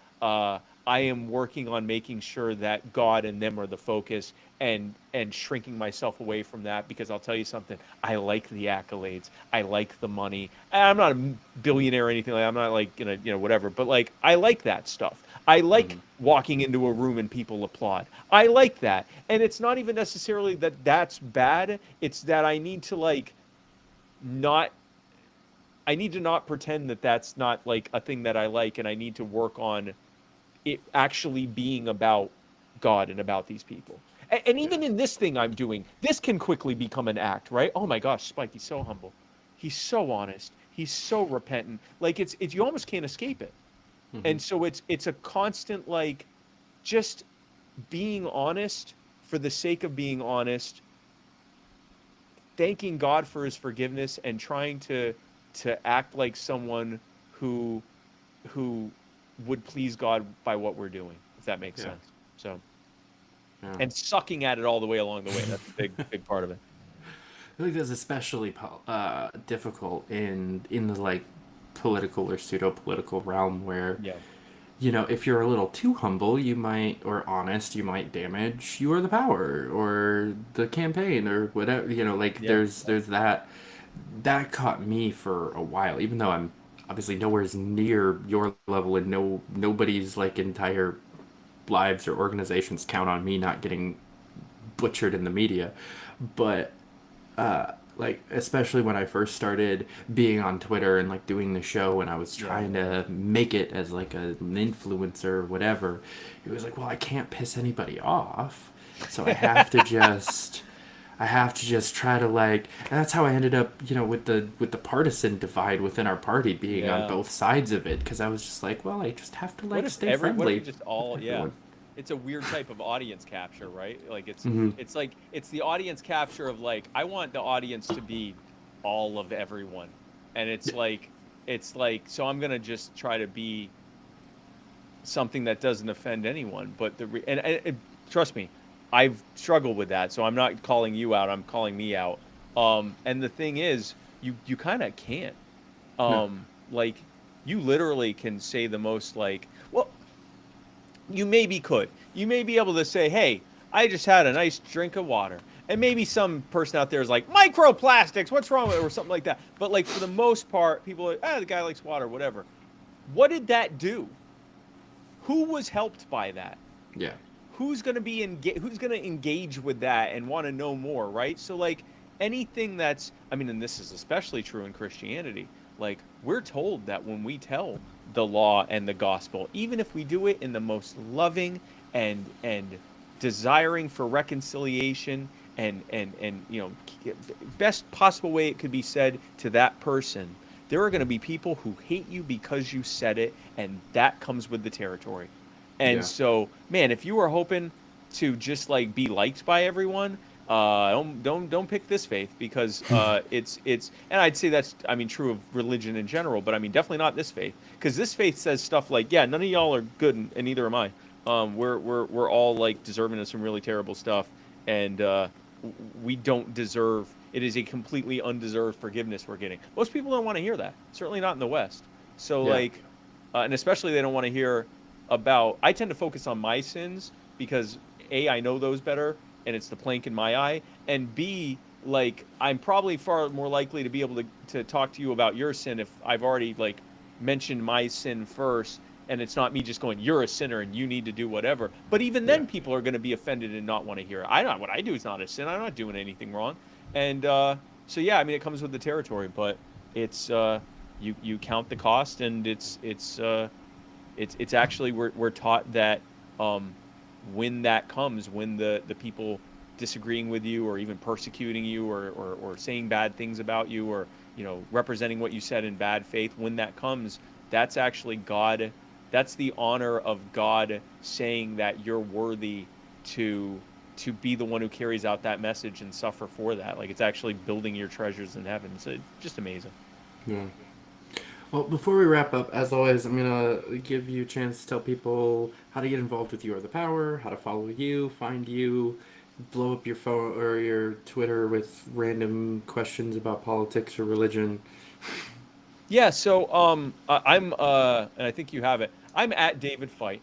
I am working on making sure that God and them are the focus, and shrinking myself away from that, because I'll tell you something, I like the accolades. I like the money. I'm not a billionaire or anything like that. I'm not whatever, but I like that stuff. I like walking into a room and people applaud. I like that. And it's not even necessarily that that's bad. It's that I need to not pretend that that's not a thing that I like, and I need to work on it actually being about God and about these people. And even in this thing I'm doing, this can quickly become an act, right? Oh my gosh, Spike, he's so humble. He's so honest. He's so repentant. It's you almost can't escape it. And so it's a constant just being honest for the sake of being honest, thanking God for his forgiveness, and trying to act like someone who would please God by what we're doing, if that makes sense. So, and sucking at it all the way along the way. That's a big part of it. I think that's especially difficult in the political or pseudo-political realm, where if you're a little too humble, you might, or honest, you might damage you or the power or the campaign or whatever. There's that caught me for a while, even though I'm obviously nowhere near your level, and nobody's entire lives or organizations count on me not getting butchered in the media. But especially when I first started being on Twitter and doing the show, and I was trying to make it as an influencer or whatever, it was well, I can't piss anybody off, so I have to just try to and that's how I ended up with the partisan divide within our party, being on both sides of it, because I was just well, I just have to stay friendly. Just all it's a weird type of audience capture, right? It's the audience capture of I want the audience to be all of everyone, and it's so I'm gonna just try to be something that doesn't offend anyone, but and trust me, I've struggled with that, so I'm not calling you out, I'm calling me out. And the thing is, you kind of can't. You literally can say the most well, you maybe could. You may be able to say, hey, I just had a nice drink of water. And maybe some person out there is microplastics, what's wrong with it, or something like that. But for the most part, people are the guy likes water, whatever. What did that do? Who was helped by that? Yeah. Who's going to engage with that and want to know more, right? So anything that's, and this is especially true in Christianity, we're told that when we tell the law and the gospel, even if we do it in the most loving and desiring for reconciliation and best possible way it could be said to that person, there are going to be people who hate you because you said it, and that comes with the territory. And so, man, if you were hoping to just be liked by everyone, don't pick this faith because it's and I'd say that's true of religion in general, but definitely not this faith, because this faith says stuff like, yeah, none of y'all are good and neither am I. We're all like deserving of some really terrible stuff, and we don't deserve. It is a completely undeserved forgiveness we're getting. Most people don't want to hear that. Certainly not in the West. So and especially they don't want to hear about. I tend to focus on my sins because A, I know those better, and it's the plank in my eye, and B, like, I'm probably far more likely to be able to talk to you about your sin if I've already like mentioned my sin first, and it's not me just going, you're a sinner and you need to do whatever. But even then, people are going to be offended and not want to hear it. What I do is not a sin. I'm not doing anything wrong. And so yeah, it comes with the territory, but it's you count the cost, and it's actually we're taught that when that comes, when the people disagreeing with you or even persecuting you or saying bad things about you, or representing what you said in bad faith, when that comes, that's actually God. That's the honor of God saying that you're worthy to be the one who carries out that message and suffer for that. Like, it's actually building your treasures in heaven. It's just amazing. Yeah. Well, before we wrap up, as always, I'm going to give you a chance to tell people how to get involved with You Are the Power, how to follow you, find you, blow up your phone or your Twitter with random questions about politics or religion. Yeah, so I'm and I think you have it. I'm at David Fite.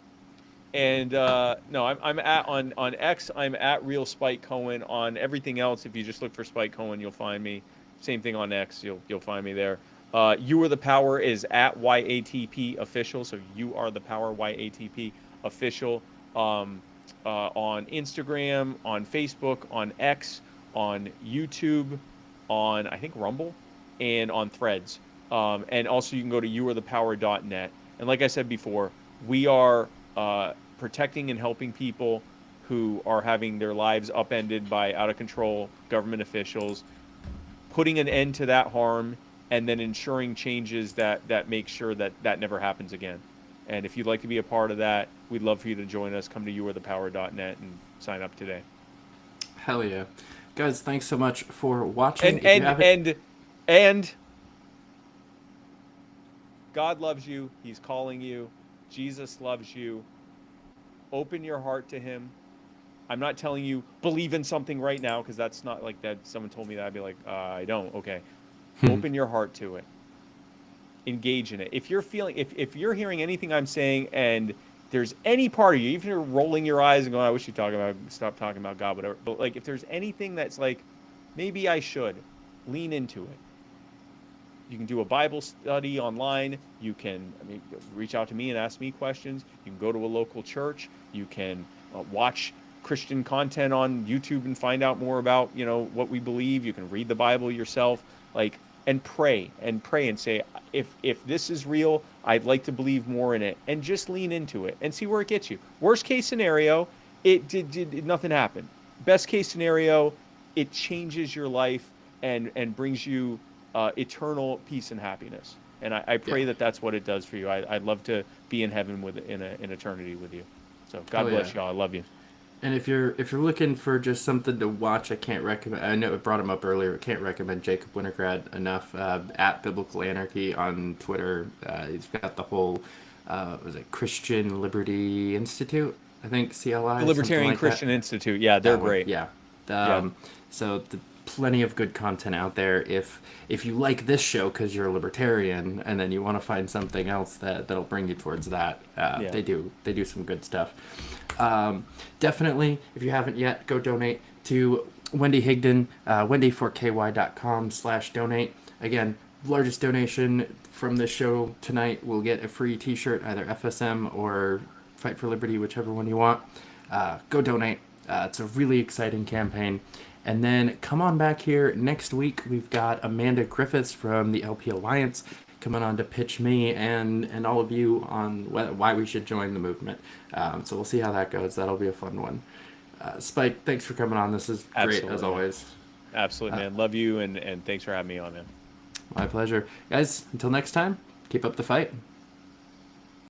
And no, I'm at on X. I'm at Real Spike Cohen. On everything else, if you just look for Spike Cohen, you'll find me. Same thing on X. You'll find me there. You Are the Power is at YATP official. So You Are the Power YATP official. On Instagram, on Facebook, on X, on YouTube, on I think Rumble, and on Threads. And also you can go to youarethepower.net. And like I said before, we are protecting and helping people who are having their lives upended by out of control government officials, putting an end to that harm, and then ensuring changes that make sure that never happens again. And if you'd like to be a part of that, we'd love for you to join us. Come to youarethepower.net and sign up today. Hell yeah. Guys, thanks so much for watching. And God loves you. He's calling you. Jesus loves you. Open your heart to him. I'm not telling you believe in something right now, because that's not like that. Someone told me that, I'd be like, I don't. Okay. Open your heart to it. Engage in it. If you're feeling, if you're hearing anything I'm saying, and there's any part of you, even if you're rolling your eyes and going, I wish you'd stop talking about God, whatever. But like, if there's anything that's like, maybe I should, lean into it. You can do a Bible study online. You can reach out to me and ask me questions. You can go to a local church. You can watch Christian content on YouTube and find out more about, what we believe. You can read the Bible yourself, and pray and say, if this is real, I'd like to believe more in it, and just lean into it and see where it gets you. Worst case scenario, nothing happened. Best case scenario, it changes your life and brings you eternal peace and happiness. And I pray that that's what it does for you. I'd love to be in heaven in eternity with you. So God bless y'all. I love you. And if you're looking for just something to watch, I can't recommend. I know I brought him up earlier. I can't recommend Jacob Winograd enough. At Biblical Anarchy on Twitter. He's got the whole was it Christian Liberty Institute? I think CLI. The Libertarian like Christian that. Institute. Yeah, they're great. Yeah. So plenty of good content out there. If you like this show because you're a libertarian, and then you want to find something else that'll bring you towards that, they do some good stuff. Definitely, if you haven't yet, go donate to Wendy Higdon, wendy4ky.com/donate. Again, largest donation from this show tonight will get a free t-shirt, either FSM or Fight for Liberty, whichever one you want. Go donate. It's a really exciting campaign. And then come on back here next week. We've got Amanda Griffiths from the LP Alliance coming on to pitch me and all of you on why we should join the movement. So we'll see how that goes. That'll be a fun one. Spike, thanks for coming on. This is great, as always. Absolutely, man. Love you, and thanks for having me on, man. My pleasure. Guys, until next time, keep up the fight.